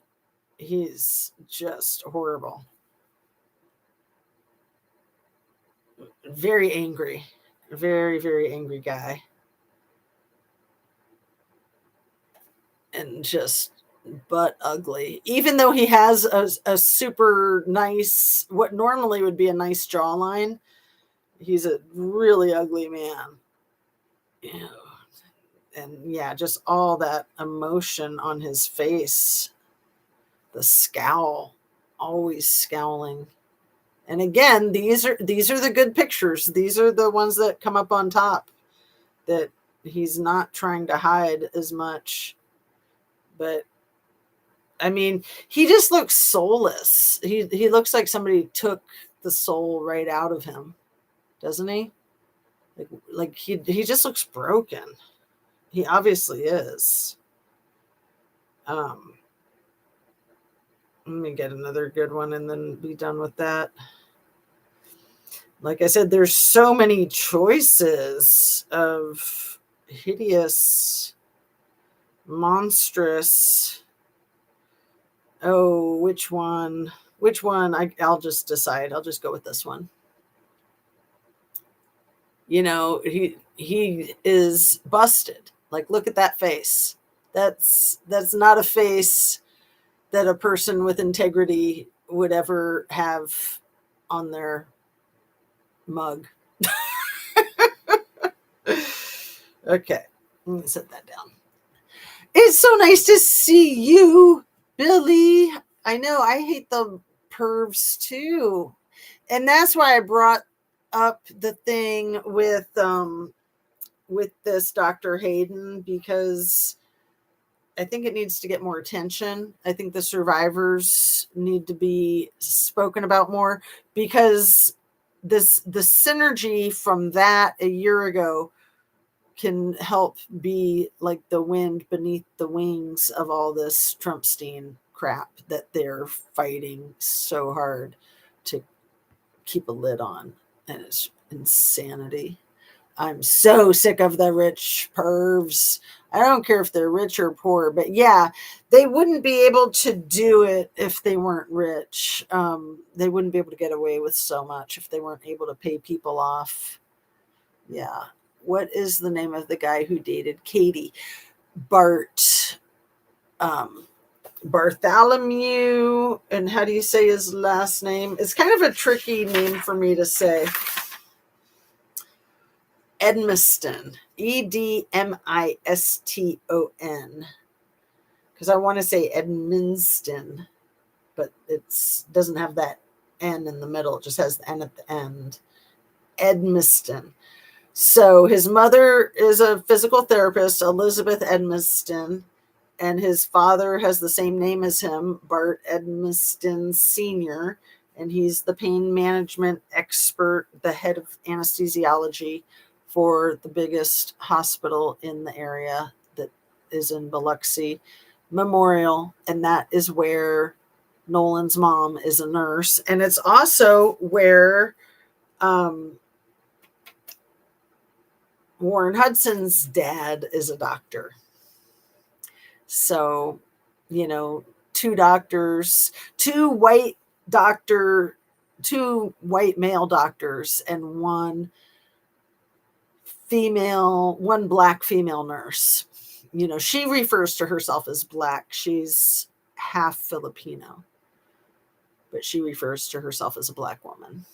He's just horrible. Very angry. Very, very angry guy. And just butt ugly. Even though he has a super nice, what normally would be a nice jawline, he's a really ugly man. Yeah. And yeah, just all that emotion on his face. The scowl, always scowling. And again, these are the good pictures. These are the ones that come up on top, that he's not trying to hide as much. But I mean, he just looks soulless. He looks like somebody took the soul right out of him, doesn't he? Like he just looks broken. He obviously is. Let me get another good one and then be done with that. Like I said, there's so many choices of hideous monstrous. Oh, which one? Which one? I'll just decide. I'll just go with this one. You know, he is busted. Like, look at that face. That's not a face that a person with integrity would ever have on their mug. Okay, let me set that down. It's so nice to see you, Billy. I know I hate the pervs too. And that's why I brought up the thing with this Dr. Hayden, because I think it needs to get more attention. I think the survivors need to be spoken about more, because the synergy from that a year ago can help be like the wind beneath the wings of all this Trumpstein crap that they're fighting so hard to keep a lid on. And it's insanity. I'm so sick of the rich pervs. I don't care if they're rich or poor, but yeah, they wouldn't be able to do it if they weren't rich. They wouldn't be able to get away with so much if they weren't able to pay people off. Yeah. What is the name of the guy who dated Katie? Bart. Bartholomew. And how do you say his last name? It's kind of a tricky name for me to say. Edmiston, Edmiston, because I want to say Edminston, but it doesn't have that N in the middle. It just has the N at the end. Edmiston. So his mother is a physical therapist, Elizabeth Edmiston, and his father has the same name as him, Bart Edmiston Sr., and he's the pain management expert, the head of anesthesiology for the biggest hospital in the area that is in Biloxi Memorial. And that is where Nolan's mom is a nurse. And it's also where Warren Hudson's dad is a doctor. So, you know, two doctors, two white male doctors, and one black female nurse. You know, she refers to herself as black. She's half Filipino, but she refers to herself as a black woman.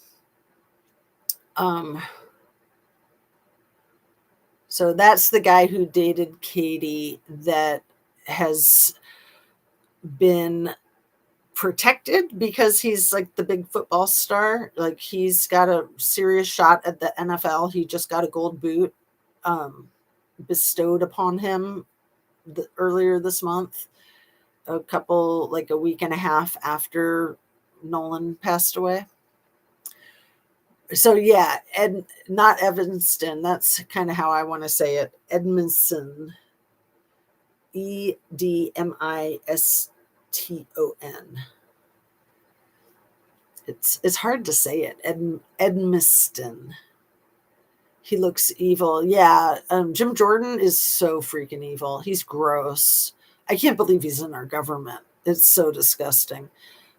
So that's the guy who dated Katie that has been protected because he's like the big football star. Like, he's got a serious shot at the NFL. He just got a gold boot bestowed upon him earlier this month, a week and a half after Nolan passed away. So yeah, not Evanston. That's kind of how I want to say it. Edmiston. Edmiston. It's hard to say it. Edmiston. He looks evil. Yeah, Jim Jordan is so freaking evil. He's gross. I can't believe he's in our government. It's so disgusting.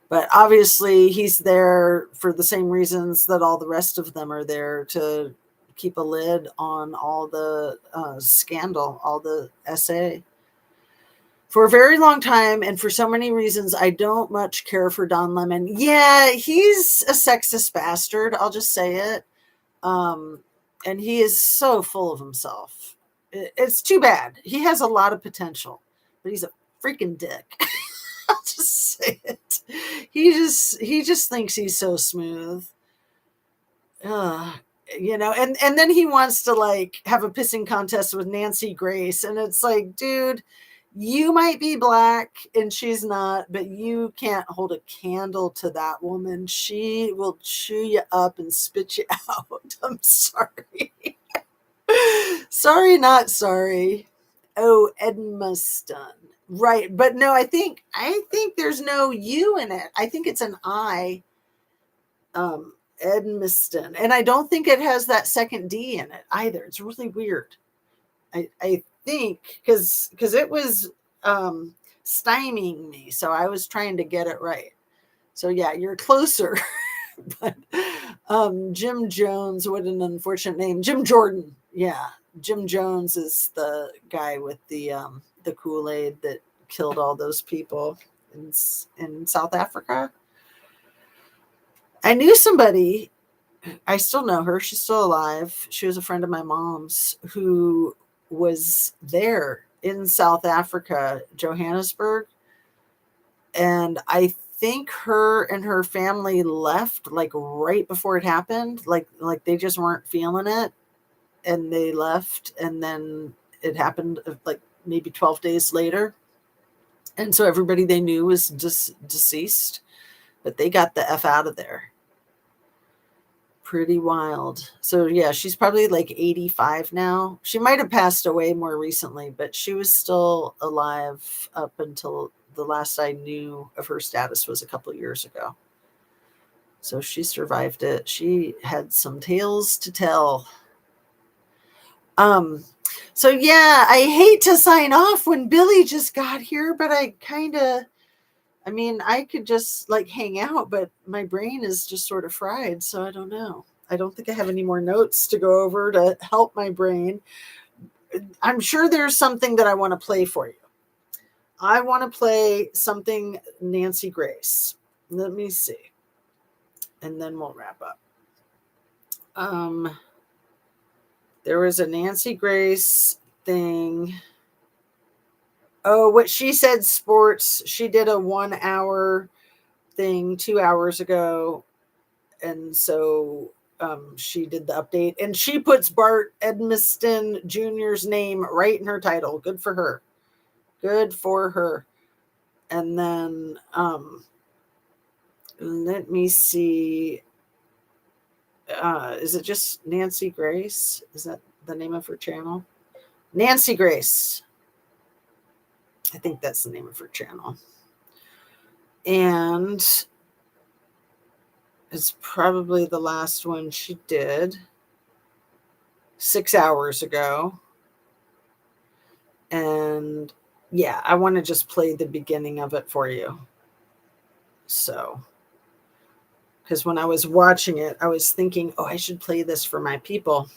But obviously he's there for the same reasons that all the rest of them are there, to keep a lid on all the scandal, all the SA. For a very long time, and for so many reasons, I don't much care for Don Lemon. Yeah, he's a sexist bastard. I'll just say it. And he is so full of himself. It's too bad. He has a lot of potential, but he's a freaking dick. I'll just say it. He just thinks he's so smooth. You know, and then he wants to like have a pissing contest with Nancy Grace, and it's like, dude, you might be black and she's not, but you can't hold a candle to that woman. She will chew you up and spit you out. I'm sorry. Sorry, not sorry. Oh, Edmiston. Right. But no, I think there's no U in it. I think it's an I. Edmiston. And I don't think it has that second D in it either. It's really weird. I think because it was stymieing me, so I was trying to get it right. So yeah, you're closer. But Jim Jones, what an unfortunate name. Jim Jordan. Yeah. Jim Jones is the guy with the Kool-Aid that killed all those people in South Africa. I knew somebody, I still know her, she's still alive. She was a friend of my mom's who was there in South Africa, Johannesburg. And I think her and her family left like right before it happened. Like they just weren't feeling it and they left, and then it happened like maybe 12 days later. And so everybody they knew was deceased, but they got the F out of there. Pretty wild. So yeah, she's probably like 85 now. She might have passed away more recently, but she was still alive up until the last I knew of her status was a couple of years ago. So she survived it. She had some tales to tell. So yeah, I hate to sign off when Billy just got here, but I could just like hang out, but my brain is just sort of fried. So I don't know. I don't think I have any more notes to go over to help my brain. I'm sure there's something that I want to play for you. I want to play something Nancy Grace. Let me see. And then we'll wrap up. There was a Nancy Grace thing. Oh, what she said sports. She did a 1 hour thing 2 hours ago. And so she did the update. And she puts Bart Edmiston Jr.'s name right in her title. Good for her. Good for her. And then let me see. Is it just Nancy Grace? Is that the name of her channel? Nancy Grace. I think that's the name of her channel. And it's probably the last one she did 6 hours ago. And yeah, I want to just play the beginning of it for you. So, because when I was watching it, I was thinking, oh, I should play this for my people.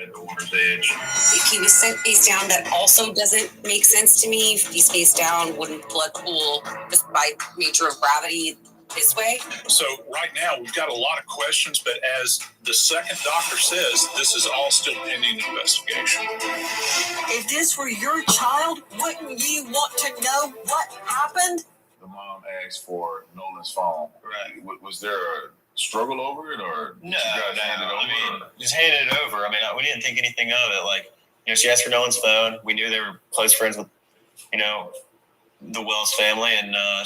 At the water's edge. If he was set face down, that also doesn't make sense to me. If he's face down, wouldn't blood pool just by nature of gravity this way? So right now, we've got a lot of questions, but as the second doctor says, this is all still pending investigation. If this were your child, wouldn't you want to know what happened? The mom asked for Nolan's phone. Right. Was there a struggle over it, or no? Just handed it over. I mean, we didn't think anything of it. Like, she asked for Nolan's phone. We knew they were close friends with, the Wells family, and my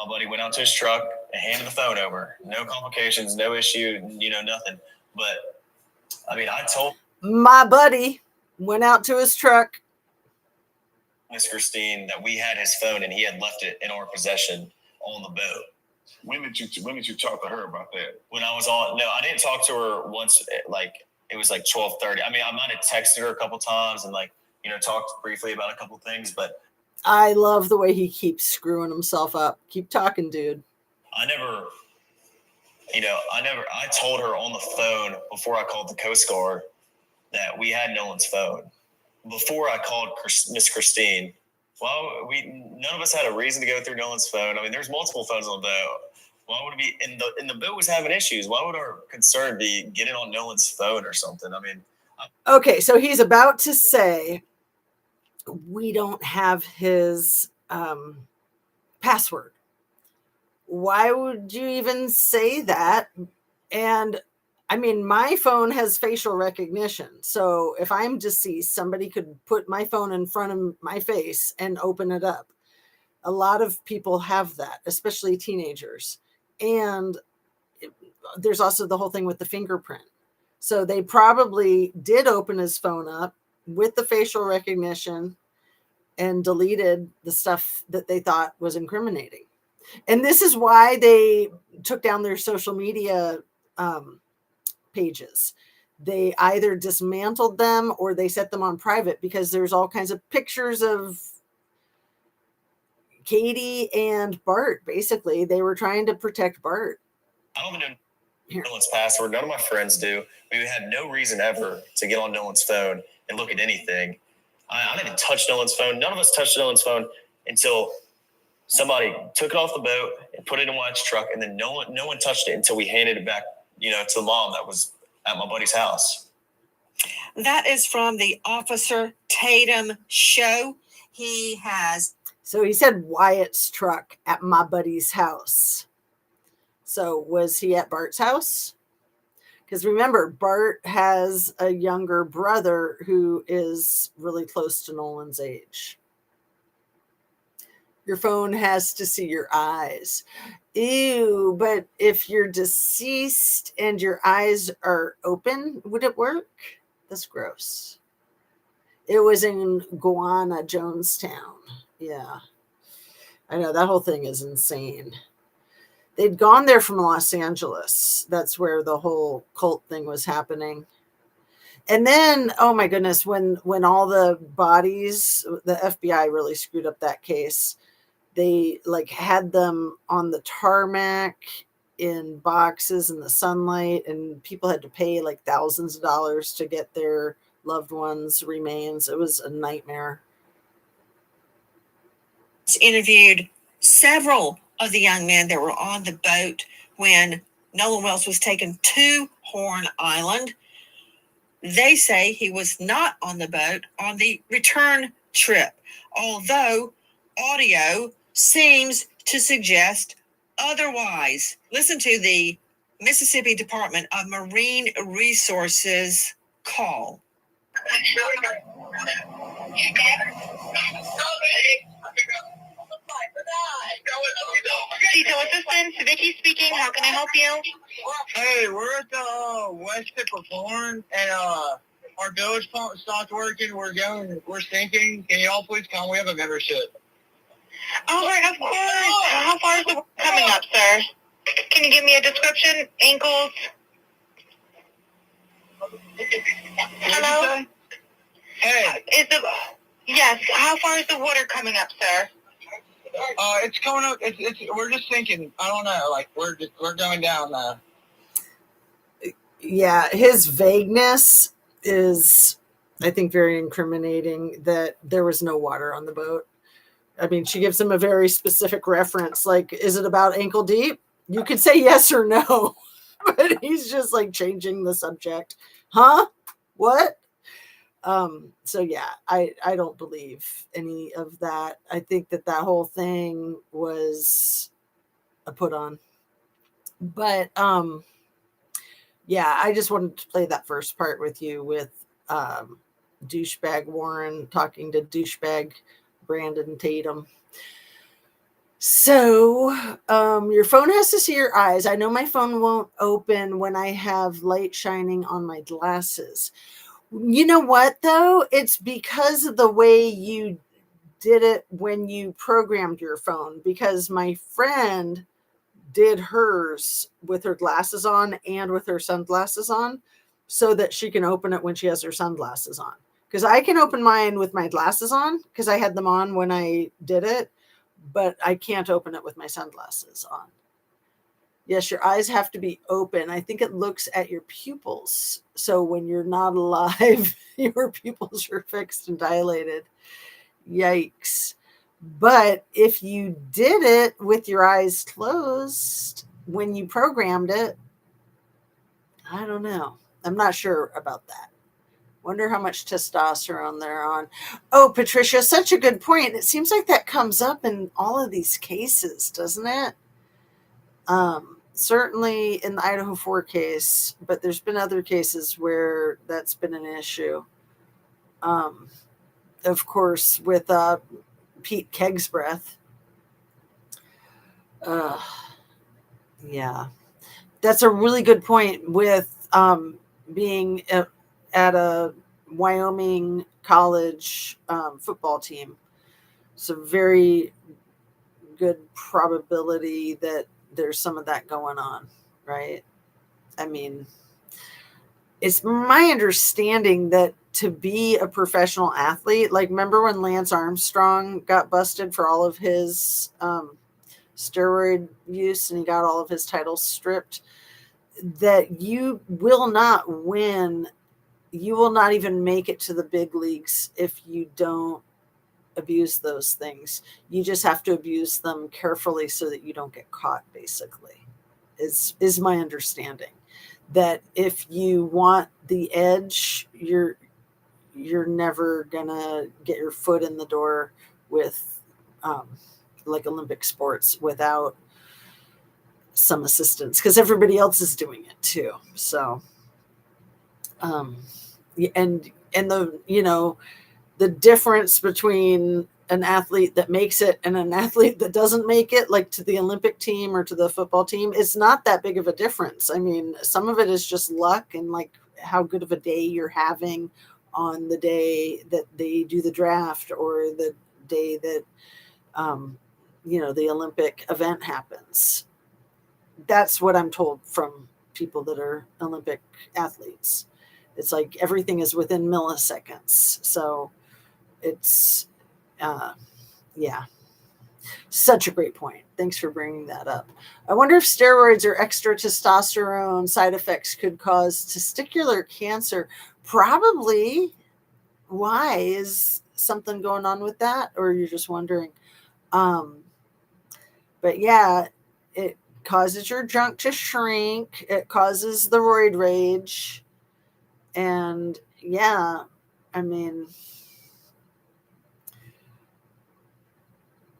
buddy went out to his truck and handed the phone over. No complications, no issue, nothing. But I told my buddy went out to his truck. Miss Christine that we had his phone and he had left it in our possession on the boat. When did you talk to her about that? When I was on, no, I didn't talk to her once. It was like 12:30. I might have texted her a couple times and talked briefly about a couple things, but I love the way he keeps screwing himself up. Keep talking, dude. I told her on the phone before I called the Coast Guard that we had Nolan's phone. Before I called Miss Christine, none of us had a reason to go through Nolan's phone. There's multiple phones on the boat. Why would it be? And the boat was having issues. Why would our concern be getting on Nolan's phone or something? Okay, so he's about to say we don't have his password. Why would you even say that? And my phone has facial recognition. So if I'm deceased, somebody could put my phone in front of my face and open it up. A lot of people have that, especially teenagers. And there's also the whole thing with the fingerprint. So they probably did open his phone up with the facial recognition and deleted the stuff that they thought was incriminating. And this is why they took down their social media pages. They either dismantled them or they set them on private because there's all kinds of pictures of Katie and Bart. Basically, they were trying to protect Bart. I don't even know Nolan's password. None of my friends do. We had no reason ever to get on Nolan's phone and look at anything. I didn't even touch Nolan's phone. None of us touched Nolan's phone until somebody took it off the boat and put it in Wyatt's truck, and then no one touched it until we handed it back, to the mom that was at my buddy's house. That is from the Officer Tatum show. So he said Wyatt's truck at my buddy's house. So was he at Bart's house? Because remember, Bart has a younger brother who is really close to Nolan's age. Your phone has to see your eyes. Ew, but if you're deceased and your eyes are open, would it work? That's gross. It was in Guana, Jonestown. Yeah. I know, that whole thing is insane. They'd gone there from Los Angeles. That's where the whole cult thing was happening. And then, oh my goodness, when all the bodies, the FBI really screwed up that case. They had them on the tarmac in boxes in the sunlight, and people had to pay thousands of dollars to get their loved ones' remains. It was a nightmare. Interviewed several of the young men that were on the boat when Nolan Wells was taken to Horn Island. They say he was not on the boat on the return trip, although audio seems to suggest otherwise. Listen to the Mississippi Department of Marine Resources call. Tito Assistance, Vicky speaking. How can I help you? Hey, we're at the west tip of Horn, and our bilge pump stopped working. We're sinking. Can you all please come? We have a membership. All right, of course. How far is the work coming up, sir? Can you give me a description? Ankles? Hello? Hey. Yes, how far is the water coming up, sir? It's coming up. We're just sinking. I don't know. We're going down now. Yeah, his vagueness is, I think, very incriminating that there was no water on the boat. I mean, she gives him a very specific reference. Is it about ankle deep? You could say yes or no, but he's just changing the subject. Huh? What? So yeah, I don't believe any of that. I think that whole thing was a put on. But yeah, I just wanted to play that first part with you with douchebag Warren talking to douchebag Brandon Tatum. So your phone has to see your eyes. I know my phone won't open when I have light shining on my glasses. You know what, though? It's because of the way you did it when you programmed your phone, because my friend did hers with her glasses on and with her sunglasses on so that she can open it when she has her sunglasses on. Because I can open mine with my glasses on because I had them on when I did it, but I can't open it with my sunglasses on. Yes, your eyes have to be open. I think it looks at your pupils. So when you're not alive, your pupils are fixed and dilated. Yikes. But if you did it with your eyes closed when you programmed it, I don't know. I'm not sure about that. Wonder how much testosterone they're on. Oh, Patricia, such a good point. It seems like that comes up in all of these cases, doesn't it? Certainly in the Idaho 4 case, but there's been other cases where that's been an issue. Of course, with Pete Kegsbreath. Yeah, that's a really good point with being at a Wyoming college football team. It's a very good probability that there's some of that going on, right? I mean, it's my understanding that to be a professional athlete, like remember when Lance Armstrong got busted for all of his steroid use and he got all of his titles stripped, that you will not win. You will not even make it to the big leagues if you don't abuse those things. You just have to abuse them carefully so that you don't get caught, basically, is my understanding. That if you want the edge, you're never gonna get your foot in the door with like Olympic sports without some assistance, because everybody else is doing it too. So and the the difference between an athlete that makes it and an athlete that doesn't make it, like to the Olympic team or to the football team, it's not that big of a difference. I mean, some of it is just luck and like how good of a day you're having on the day that they do the draft or the day that the Olympic event happens. That's what I'm told from people that are Olympic athletes. It's like everything is within milliseconds. So it's such a great point. Thanks for bringing that up. I wonder if steroids or extra testosterone side effects could cause testicular cancer. Probably. Why? Is something going on with that, or you're just wondering? But yeah, it causes your junk to shrink. It causes the roid rage. And yeah, I mean,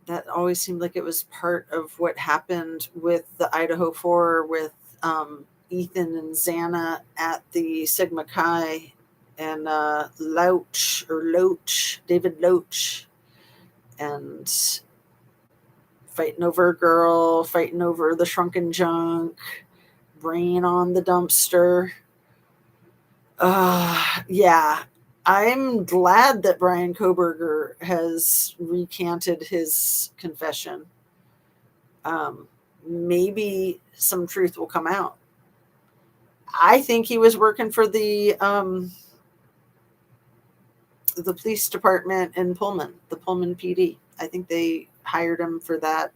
that always seemed like it was part of what happened with the Idaho 4 with Ethan and Xana at the Sigma Chi and David Loach, and fighting over a girl, fighting over the shrunken junk, brain on the dumpster. Yeah. I'm glad that Brian Koberger has recanted his confession. Maybe some truth will come out. I think he was working for the police department in Pullman, the Pullman PD. I think they hired him for that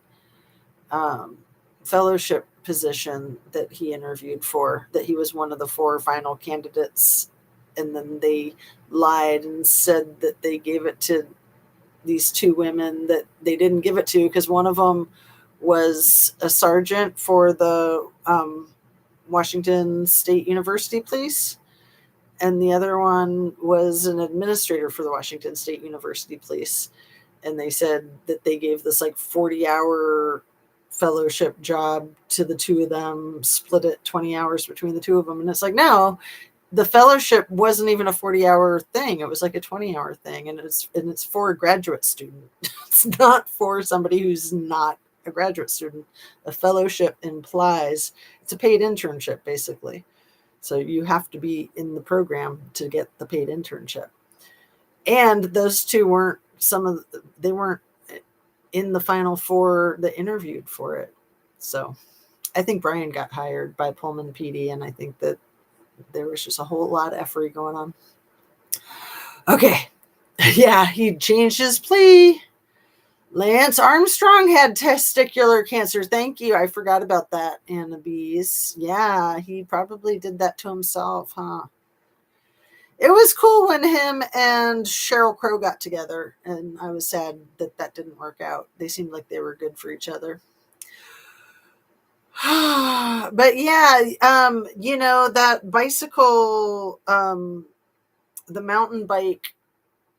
fellowship position that he interviewed for, that he was one of the 4 final candidates. And then they lied and said that they gave it to these 2 women that they didn't give it to, because one of them was a sergeant for the Washington State University Police, and the other one was an administrator for the Washington State University Police. And they said that they gave this like 40-hour fellowship job to the 2 of them, split it 20 hours between the 2 of them. And it's like, no, the fellowship wasn't even a 40-hour thing. It was like a 20-hour thing. And it's for a graduate student. It's not for somebody who's not a graduate student. A fellowship implies it's a paid internship, basically. So you have to be in the program to get the paid internship. And those 2 weren't they weren't in the final 4 that interviewed for it. So I think Brian got hired by Pullman PD, and I think that there was just a whole lot of effery going on. Okay. Yeah, he changed his plea. Lance Armstrong had testicular cancer. Thank you. I forgot about that, Anna Bees. Yeah, he probably did that to himself, huh? It was cool when him and Sheryl Crow got together, and I was sad that that didn't work out. They seemed like they were good for each other. But yeah, that bicycle, the mountain bike,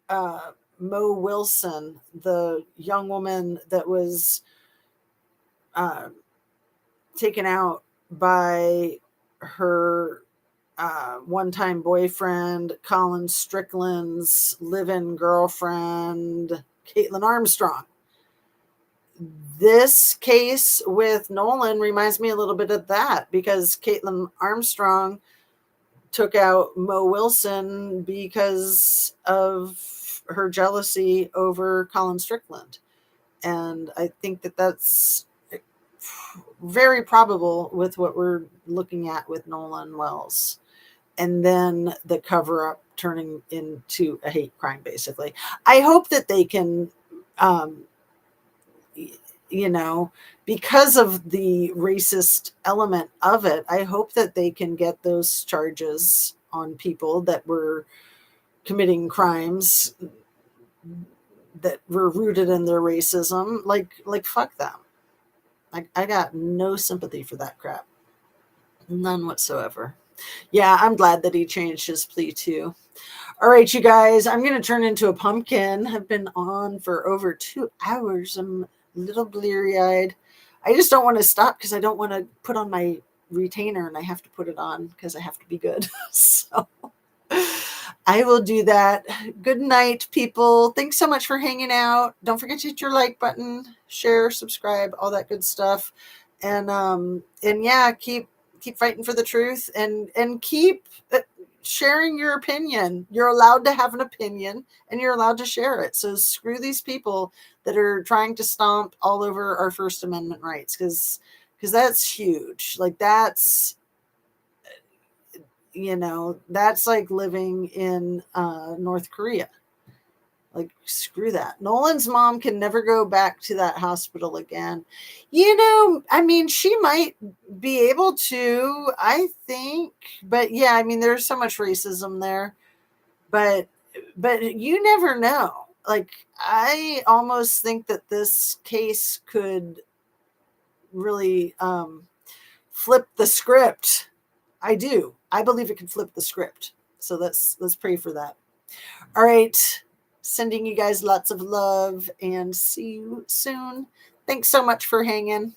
Mo Wilson, the young woman that was taken out by her one-time boyfriend, Colin Strickland's live-in girlfriend, Caitlin Armstrong. This case with Nolan reminds me a little bit of that, because Caitlin Armstrong took out Mo Wilson because of her jealousy over Colin Strickland. And I think that that's very probable with what we're looking at with Nolan Wells. and then the cover up turning into a hate crime, basically. I hope that they can, because of the racist element of it, I hope that they can get those charges on people that were committing crimes that were rooted in their racism. Like fuck them. I got no sympathy for that crap. None whatsoever. Yeah, I'm glad that he changed his plea too. All right, you guys, I'm going to turn into a pumpkin. I've been on for over 2 hours. I'm a little bleary-eyed. I just don't want to stop because I don't want to put on my retainer, and I have to put it on because I have to be good. So I will do that. Good night, people. Thanks so much for hanging out. Don't forget to hit your like button, share, subscribe, all that good stuff. And yeah, keep fighting for the truth, and keep sharing your opinion. You're allowed to have an opinion, and you're allowed to share it. So screw these people that are trying to stomp all over our First Amendment rights, because that's huge. Like that's like living in North Korea. Like, screw that. Nolan's mom can never go back to that hospital again. I mean, she might be able to, I think. But yeah, I mean, there's so much racism there. But you never know. Like, I almost think that this case could really flip the script. I do. I believe it can flip the script. So let's pray for that. All right. Sending you guys lots of love, and see you soon. Thanks so much for hanging.